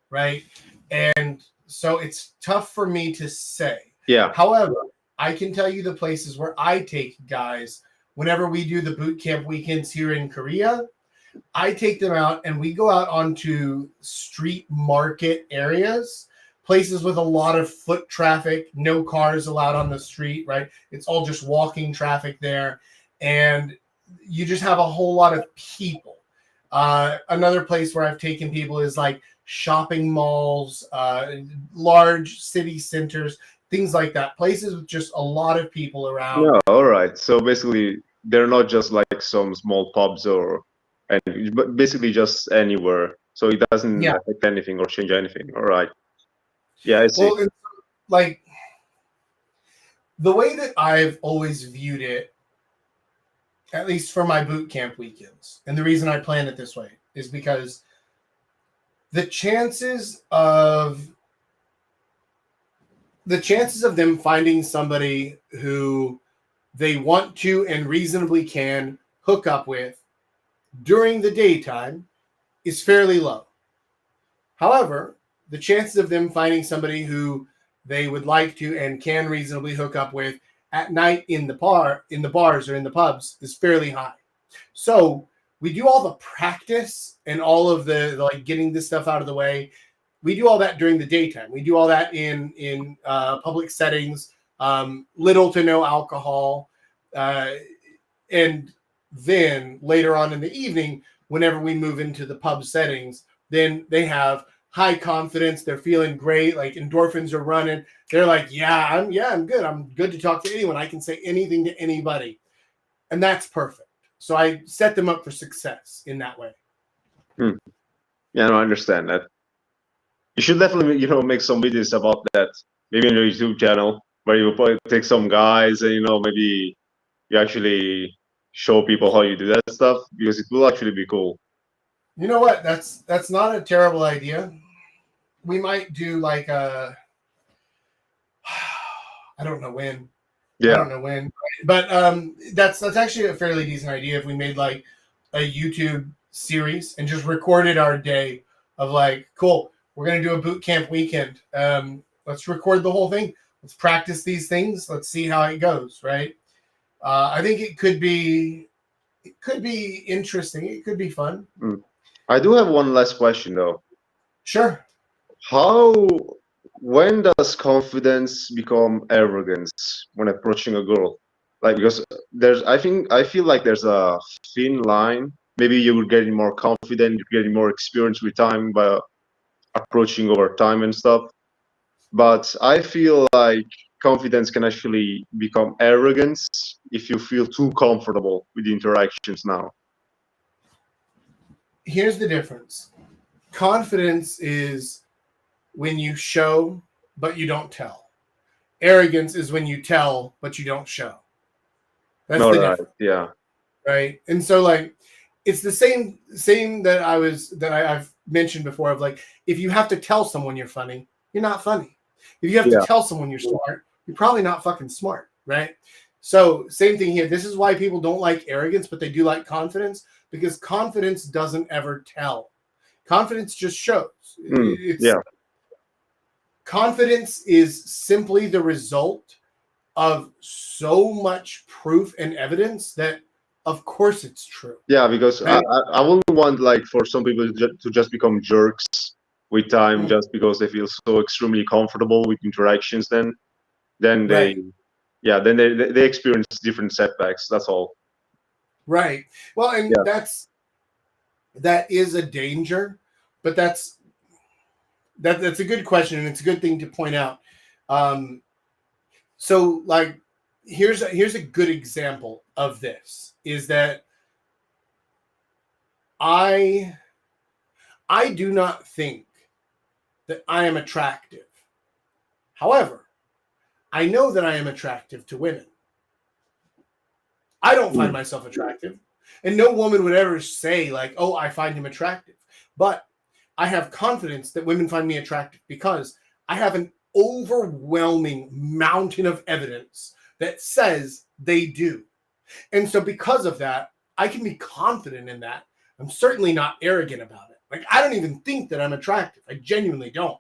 right? And so it's tough for me to say. Yeah. However, I can tell you the places where I take guys whenever we do the boot camp weekends here in Korea. I take them out and we go out onto street market areas places with a lot of foot traffic, no cars allowed on the street, right? It's all just walking traffic there. And you just have a whole lot of people. Another place where I've taken people is like shopping malls, large city centers, things like that. Places with just a lot of people around. Yeah, all right. So basically, they're not just like some small pubs but basically just anywhere. So it doesn't affect anything or change anything. All right. Yeah, I see. Well, it's like the way that I've always viewed it, at least for my boot camp weekends, and the reason I plan it this way is because the chances of them finding somebody who they want to and reasonably can hook up with during the daytime is fairly low. However, the chances of them finding somebody who they would like to and can reasonably hook up with at night in the bars or in the pubs is fairly high. So we do all the practice and all of the like getting this stuff out of the way. We do all that during the daytime. We do all that in public settings, little to no alcohol. And then later on in the evening, whenever we move into the pub settings, then they have high confidence. They're feeling great. Like endorphins are running. They're like, I'm good. I'm good to talk to anyone. I can say anything to anybody. And that's perfect. So I set them up for success in that way. Yeah, no, I understand that. You should definitely, make some videos about that. Maybe on your YouTube channel where you probably take some guys and, maybe you actually show people how you do that stuff, because it will actually be cool. You know what? That's not a terrible idea. We might do like I don't know when. Yeah. I don't know when. But that's actually a fairly decent idea if we made like a YouTube series and just recorded our day of like, cool, we're going to do a boot camp weekend. Let's record the whole thing. Let's practice these things. Let's see how it goes, right? I think it could be interesting. It could be fun. I do have one last question though. Sure. When does confidence become arrogance when approaching a girl? Like, because I feel like there's a thin line. Maybe you're getting more confident, you're getting more experience with time by approaching over time and stuff. But I feel like confidence can actually become arrogance if you feel too comfortable with the interactions now. Here's the difference. Confidence is when you show, but you don't tell. Arrogance is when you tell, but you don't show. That's the difference. Yeah. Right. And so like, it's the same that I've mentioned before of like, if you have to tell someone you're funny, you're not funny. If you have to tell someone you're smart, you're probably not fucking smart. Right. So same thing here. This is why people don't like arrogance, but they do like confidence, because confidence doesn't ever tell. Confidence just shows. Confidence is simply the result of so much proof and evidence that of course it's true. Yeah, because I wouldn't want like for some people to just become jerks with time just because they feel so extremely comfortable with interactions. Then they experience different setbacks. That's all. Right. Well, and that is a danger, but that's a good question, and it's a good thing to point out. So like here's a good example of this is that I do not think that I am attractive. However, I know that I am attractive to women. I don't find myself attractive, and no woman would ever say like, "Oh, I find him attractive." But I have confidence that women find me attractive because I have an overwhelming mountain of evidence that says they do. And so because of that, I can be confident in that. I'm certainly not arrogant about it. Like, I don't even think that I'm attractive. I genuinely don't.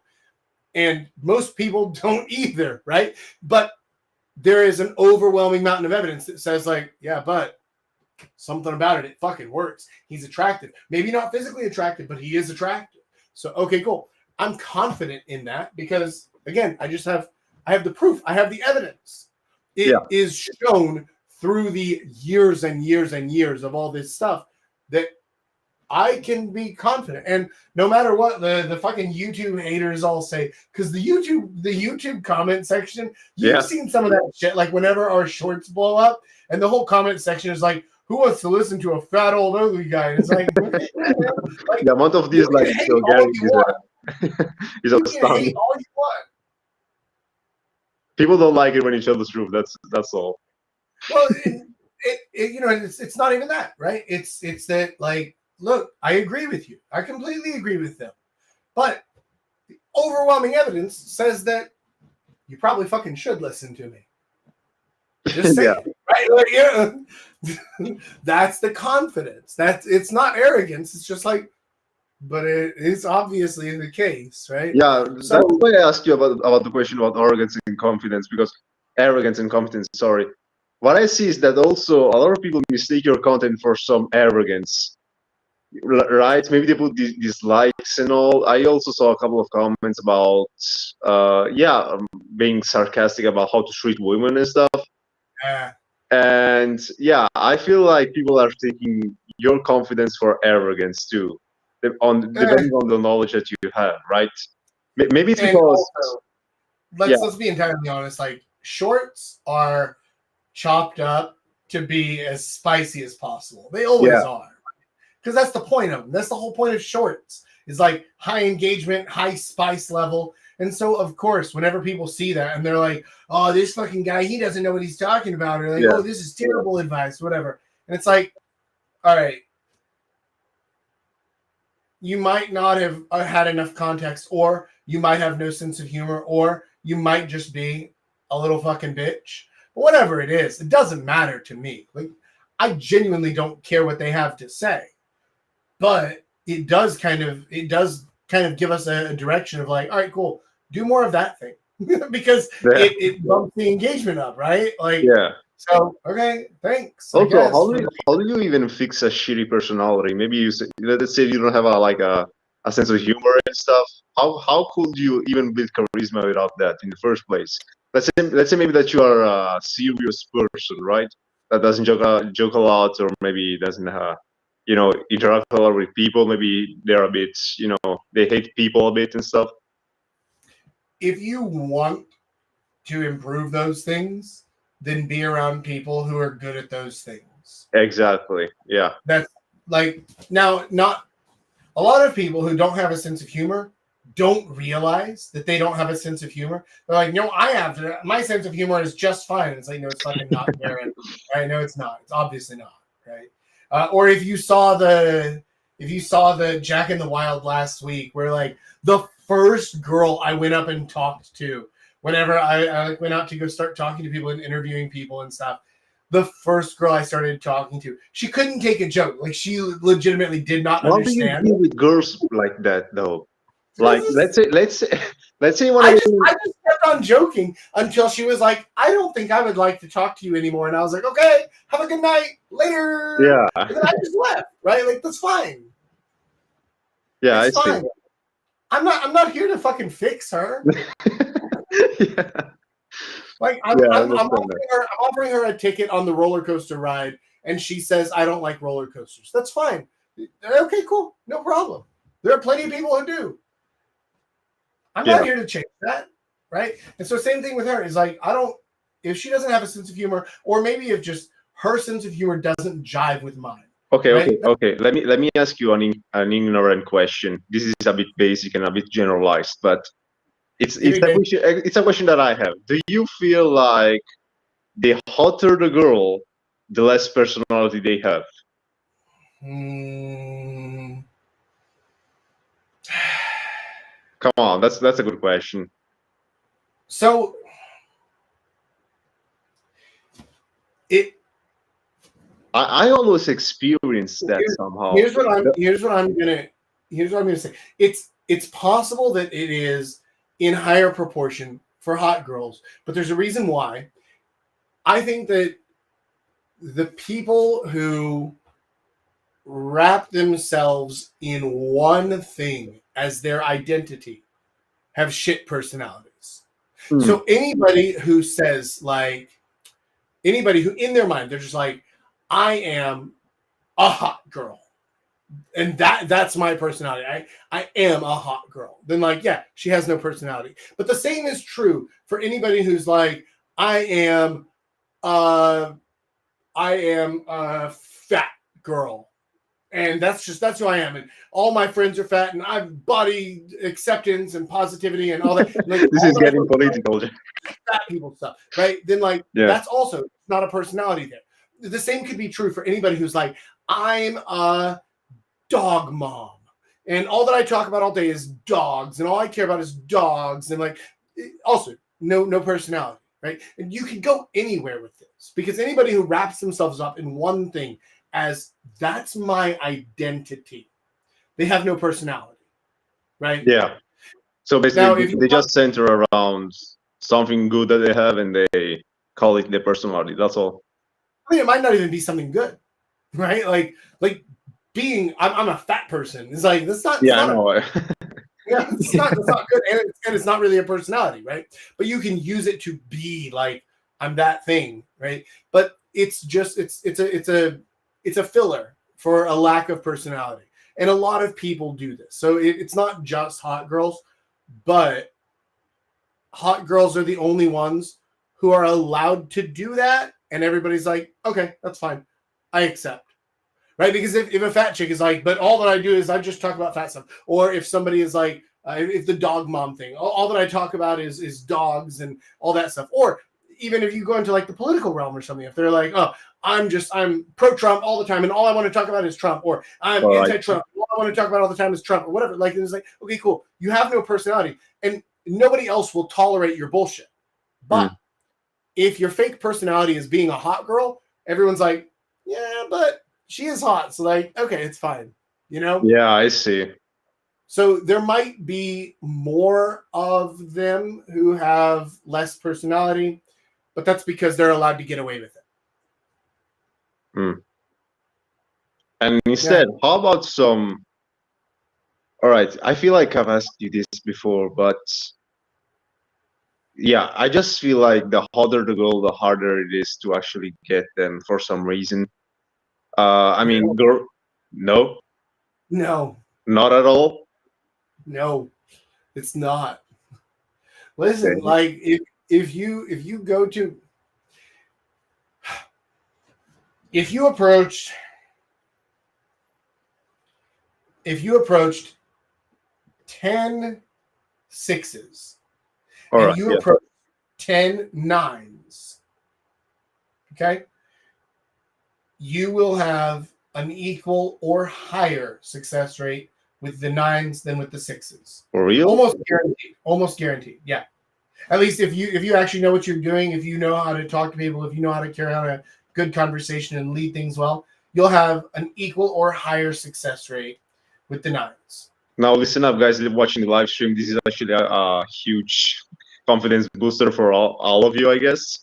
And most people don't either, right? But there is an overwhelming mountain of evidence that says like, yeah, but something about it fucking works. He's attractive. Maybe not physically attractive, but he is attractive. So, okay, cool. I'm confident in that because, again, I have the proof. I have the evidence. It is shown through the years and years and years of all this stuff that I can be confident. And no matter what the fucking YouTube haters all say, because the YouTube comment section, you've seen some of that shit. Like whenever our shorts blow up, and the whole comment section is like, "Who wants to listen to a fat old ugly guy?" And it's like, okay, like the amount of dislikes still getting is you can astounding. hate all you want. People don't like it when you tell the truth. That's all. Well, it's not even that, right? It's that, like, look, I agree with you. I completely agree with them. But the overwhelming evidence says that you probably fucking should listen to me. Just say it, right? Like, that's the confidence. It's not arrogance. It's just like, but it is obviously the case, right? Yeah, that's why I asked you about the question about arrogance and confidence, because arrogance and confidence, sorry. What I see is that also a lot of people mistake your content for some arrogance, right? Maybe they put these likes and all. I also saw a couple of comments about, being sarcastic about how to treat women and stuff. And yeah, I feel like people are taking your confidence for arrogance too, depending on the knowledge that you have, right? Maybe it's because also, let's be entirely honest. Like, shorts are chopped up to be as spicy as possible. They always are, because that's the point of them. That's the whole point of shorts. Is like high engagement, high spice level. And so, of course, whenever people see that and they're like, "Oh, this fucking guy, he doesn't know what he's talking about," or like, "Oh, this is terrible advice," whatever. And it's like, all right, you might not have had enough context, or you might have no sense of humor, or you might just be a little fucking bitch. But whatever it is, it doesn't matter to me. Like, I genuinely don't care what they have to say. But it does kind of give us a direction of like, all right, cool, do more of that thing. Because it bumps the engagement up, right? Like, so okay, thanks. Also, how do you even fix a shitty personality? Maybe let's say you don't have a sense of humor and stuff. How could you even build charisma without that in the first place? Let's say maybe that you are a serious person, right? That doesn't joke a lot, or maybe doesn't interact a lot with people. Maybe they're a bit, they hate people a bit and stuff. If you want to improve those things, then be around people who are good at those things. Exactly. Yeah. That's like, now, not a lot of people who don't have a sense of humor don't realize that they don't have a sense of humor. They're like, "No, I have to. My sense of humor is just fine." It's like, no, it's fucking not there. Right? No, it's not. It's obviously not. Right? Or if you saw the Jack in the Wild last week, where like the first girl I went up and talked to, whenever I went out to go start talking to people and interviewing people and stuff, the first girl I started talking to, she couldn't take a joke. Like, she legitimately did not understand. How do you deal with girls like that, though? Like, let's say one. I just kept on joking until she was like, "I don't think I would like to talk to you anymore." And I was like, "Okay, have a good night, later." Yeah. And then I just left. Right? Like, that's fine. Yeah, it's fine. I'm not here to fucking fix her. Yeah. Like, I'm offering her a ticket on the roller coaster ride, and she says, "I don't like roller coasters." That's fine. Okay, cool, no problem. There are plenty of people who do. I'm not here to change that, right? And so, same thing with her is like, if she doesn't have a sense of humor, or maybe if just her sense of humor doesn't jive with mine. Okay. Let me ask you an ignorant question. This is a bit basic and a bit generalized, but it's a question that I have. Do you feel like the hotter the girl, the less personality they have? Come on, that's a good question. So I always experience that somehow. Here's what I'm gonna say. It's possible that it is in higher proportion for hot girls, but there's a reason why. I think that the people who wrap themselves in one thing as their identity have shit personalities. So anybody who says like, anybody who in their mind, they're just like, I am a hot girl. And that's my personality. I am a hot girl. Then like, yeah, she has no personality. But the same is true for anybody who's like, I am a fat girl. And that's who I am. And all my friends are fat, and I've body acceptance and positivity and all that. Like, this is getting political. Fat people stuff, right? Then like, that's also not a personality there. The same could be true for anybody who's like, I'm a dog mom, and all that I talk about all day is dogs, and all I care about is dogs, and like, also no personality, right? And you can go anywhere with this, because anybody who wraps themselves up in one thing as that's my identity, they have no personality, right? Yeah. So basically, they just center around something good that they have, and they call it their personality. That's all. I mean, it might not even be something good, right? Like being, I'm a fat person. It's like, that's not. Yeah, I know. Yeah, it's not good, and it's not really a personality, right? But you can use it to be like, I'm that thing, right? But it's just it's a filler for a lack of personality, and a lot of people do this. So it's not just hot girls, but hot girls are the only ones who are allowed to do that, and everybody's like, okay, that's fine, I accept. Right? Because if a fat chick is like, but all that I do is I just talk about fat stuff. Or if somebody is like, if the dog mom thing, all that I talk about is dogs and all that stuff. Or even if you go into like the political realm or something, if they're like, oh, I'm pro-Trump all the time, and all I want to talk about is Trump, or I'm anti-Trump, all I want to talk about all the time is Trump, or whatever. Like, it's like, okay, cool. You have no personality, and nobody else will tolerate your bullshit. But if your fake personality is being a hot girl, everyone's like, yeah, but she is hot, so like, okay, it's fine, you know? Yeah, I see. So there might be more of them who have less personality, but that's because they're allowed to get away with it. And instead, how about some... All right, I feel like I've asked you this before, but yeah, I just feel like the hotter the girl, the harder it is to actually get them for some reason. I mean, girl, no, not at all. No, it's not. Listen, like if you go to, if you approached 10 sixes and you approach 10 nines, okay, you will have an equal or higher success rate with the nines than with the sixes. For real? Almost guaranteed. Yeah. At least if you actually know what you're doing, if you know how to talk to people, if you know how to carry on a good conversation and lead things well, you'll have an equal or higher success rate with the nines. Now listen up, guys, watching the live stream. This is actually a huge confidence booster for all of you, I guess.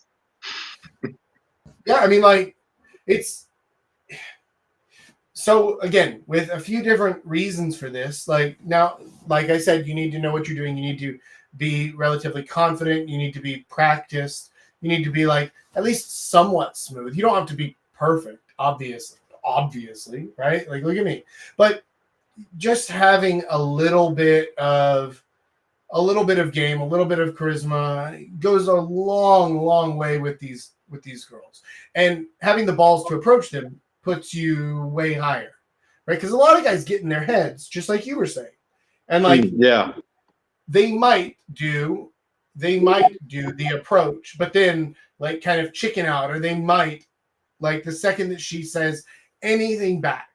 Yeah, I mean, like, it's... So, again, with a few different reasons for this, like, now, like I said, you need to know what you're doing. You need to be relatively confident. You need to be practiced. You need to be, like, at least somewhat smooth. You don't have to be perfect, obviously, right? Like, look at me. But just having a little bit of game, a little bit of charisma goes a long way with these girls. And having the balls to approach them puts you way higher, right? Because a lot of guys get in their heads, just like you were saying, and like, they might do the approach, but then like kind of chicken out, or they might, like, the second that she says anything back,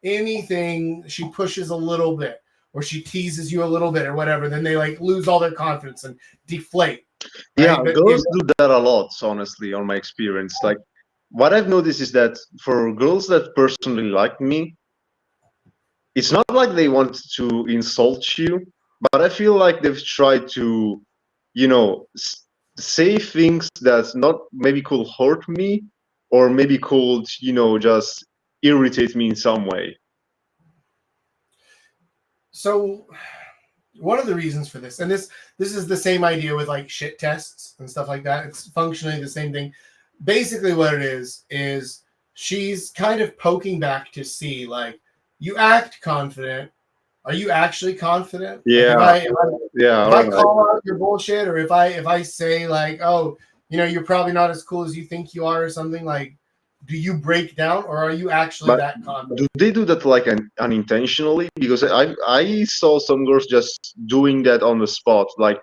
anything she pushes a little bit, or she teases you a little bit or whatever, then they like lose all their confidence and deflate. Right? Yeah, but girls do that a lot, honestly, on my experience. Like, what I've noticed is that for girls that personally like me, it's not like they want to insult you, but I feel like they've tried to, you know, say things that not maybe could hurt me, or maybe could, you know, just irritate me in some way. So one of the reasons for this, and this is the same idea with like shit tests and stuff like that. It's functionally the same thing. Basically what it is she's kind of poking back to see, like, you act confident. Are you actually confident? Yeah. Like if I Right. call out your bullshit, or if I say like, oh, you know, you're probably not as cool as you think you are, or something, like, do you break down, or are you actually that confident? Do they do that like unintentionally? Because I saw some girls just doing that on the spot. Like,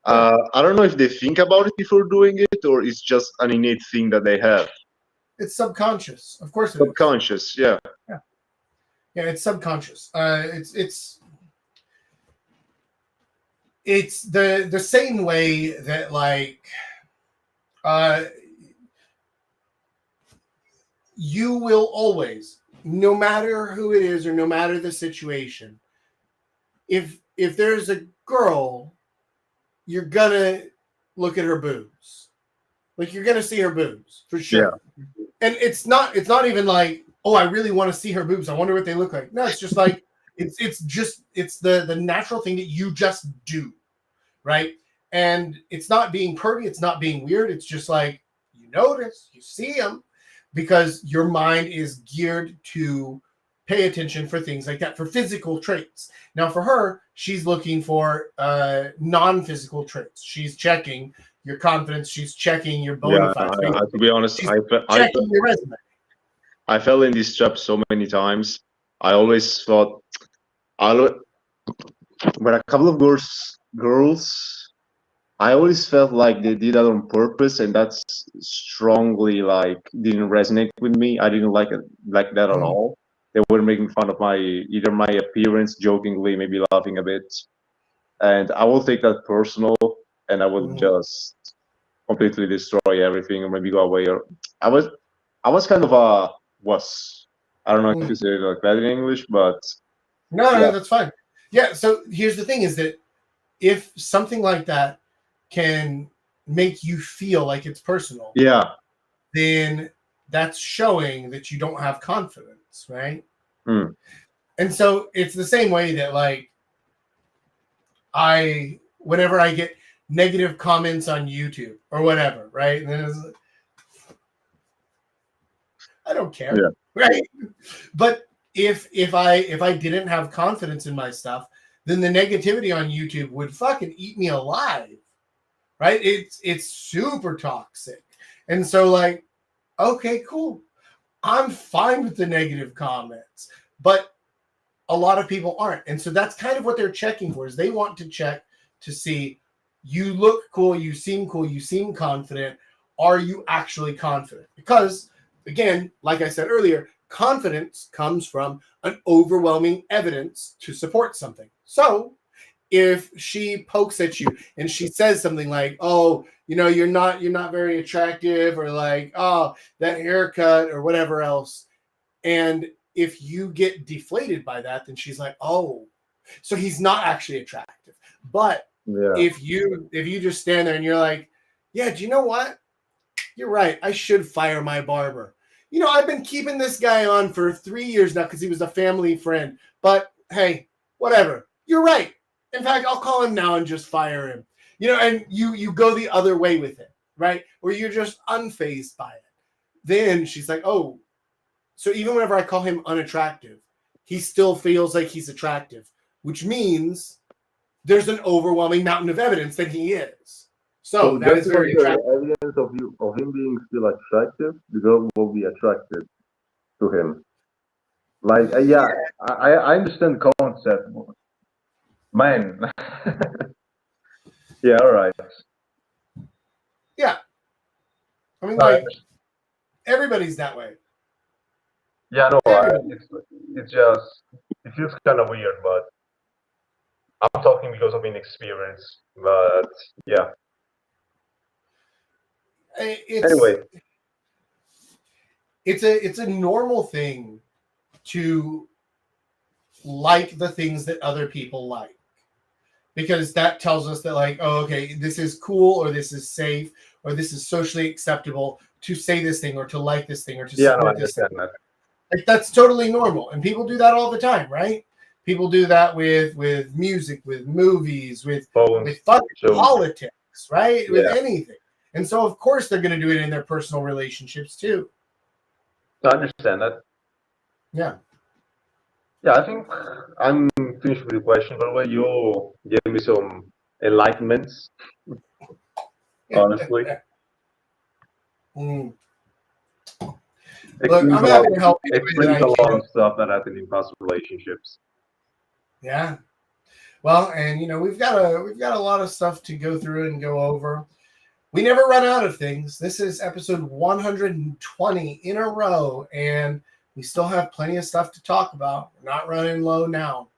I don't know if they think about it before doing it, or it's just an innate thing that they have. It's subconscious, of course. Subconscious, yeah. Yeah, it's subconscious. It's the same way that, like, you will always, no matter who it is or no matter the situation, if there's a girl, you're gonna look at her boobs. Like, you're gonna see her boobs for sure. Yeah. And it's not even like, oh, I really want to see her boobs, I wonder what they look like. No, it's just like it's the natural thing that you just do, right? And it's not being pervy, it's not being weird. It's just like, you notice, you see them, because your mind is geared to pay attention for things like that, for physical traits. Now, for her, she's looking for non-physical traits. She's checking your confidence. She's checking your bona fides. To be honest, checking your resume. I fell in this trap so many times. I always thought, when a couple of girls, I always felt like they did that on purpose, and that's strongly like didn't resonate with me. I didn't like it like that at all. They were making fun of either my appearance, jokingly, maybe laughing a bit, and I will take that personal, and I will just completely destroy everything, or maybe go away. Or I was kind of a wuss. I don't know if you say it like that in English, but no, that's fine. Yeah. So here's the thing: is that if something like that can make you feel like it's personal, then that's showing that you don't have confidence, right? And so it's the same way that, like, whenever I get negative comments on YouTube or whatever, right? And then it's like, I don't care, right? But if I didn't have confidence in my stuff, then the negativity on YouTube would fucking eat me alive, right? It's super toxic. And so, like, okay, cool, I'm fine with the negative comments, but a lot of people aren't. And so that's kind of what they're checking for, is they want to check to see, you look cool, you seem confident. Are you actually confident? Because, again, like I said earlier, confidence comes from an overwhelming evidence to support something. So if she pokes at you and she says something like, oh, you know, you're not very attractive, or like, oh, that haircut, or whatever else, and if you get deflated by that, then she's like, oh, so he's not actually attractive. But if you just stand there and you're like, yeah, do you know what? You're right. I should fire my barber. You know, I've been keeping this guy on for 3 years now because he was a family friend. But hey, whatever. You're right. In fact, I'll call him now and just fire him. You know, and you go the other way with it, right? Where you're just unfazed by it. Then she's like, oh, so even whenever I call him unattractive, he still feels like he's attractive, which means there's an overwhelming mountain of evidence that he is. So that is very attractive. Evidence of him being still attractive, the girl will be attracted to him. Like, I understand the concept, man. Yeah, all right. Yeah, I mean, like, everybody's that way. Yeah, no, it's just, it feels kind of weird, but I'm talking because of inexperience. But yeah. Anyway, it's a normal thing to like the things that other people like, because that tells us that, like, oh, okay, this is cool, or this is safe, or this is socially acceptable to say this thing, or to like this thing, or to support this thing. Like that's totally normal, and people do that all the time, right? People do that with music, with movies, with Phones, fucking shows. politics, right? With Yeah. anything. And so of course they're going to do it in their personal relationships too. I understand that. Yeah. Yeah, I think I'm finished with the question. By the way, you gave me some enlightenments, honestly. Mm. Look, I'm happy to help you the way Explains that I a lot can. of stuff that happen in past relationships. Yeah. Well, and we've got a lot of stuff to go through and go over. We never run out of things. This is episode 120 in a row, and we still have plenty of stuff to talk about. We're not running low now.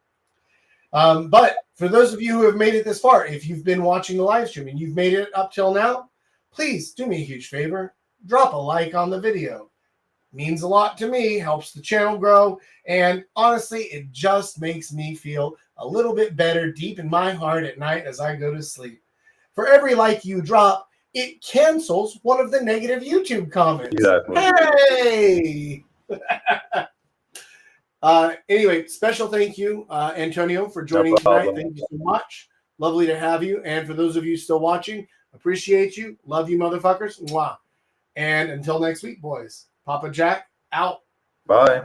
But for those of you who have made it this far, if you've been watching the live stream and you've made it up till now, please do me a huge favor. Drop a like on the video. It means a lot to me, helps the channel grow, and honestly, it just makes me feel a little bit better deep in my heart at night as I go to sleep. For every like you drop, it cancels one of the negative YouTube comments. Exactly. Hey! Anyway, special thank you, Antonio, for joining tonight. Thank you so much. Lovely to have you. And for those of you still watching, appreciate you. Love you, motherfuckers. Mwah. And until next week, boys. Papa Jack, out. Bye.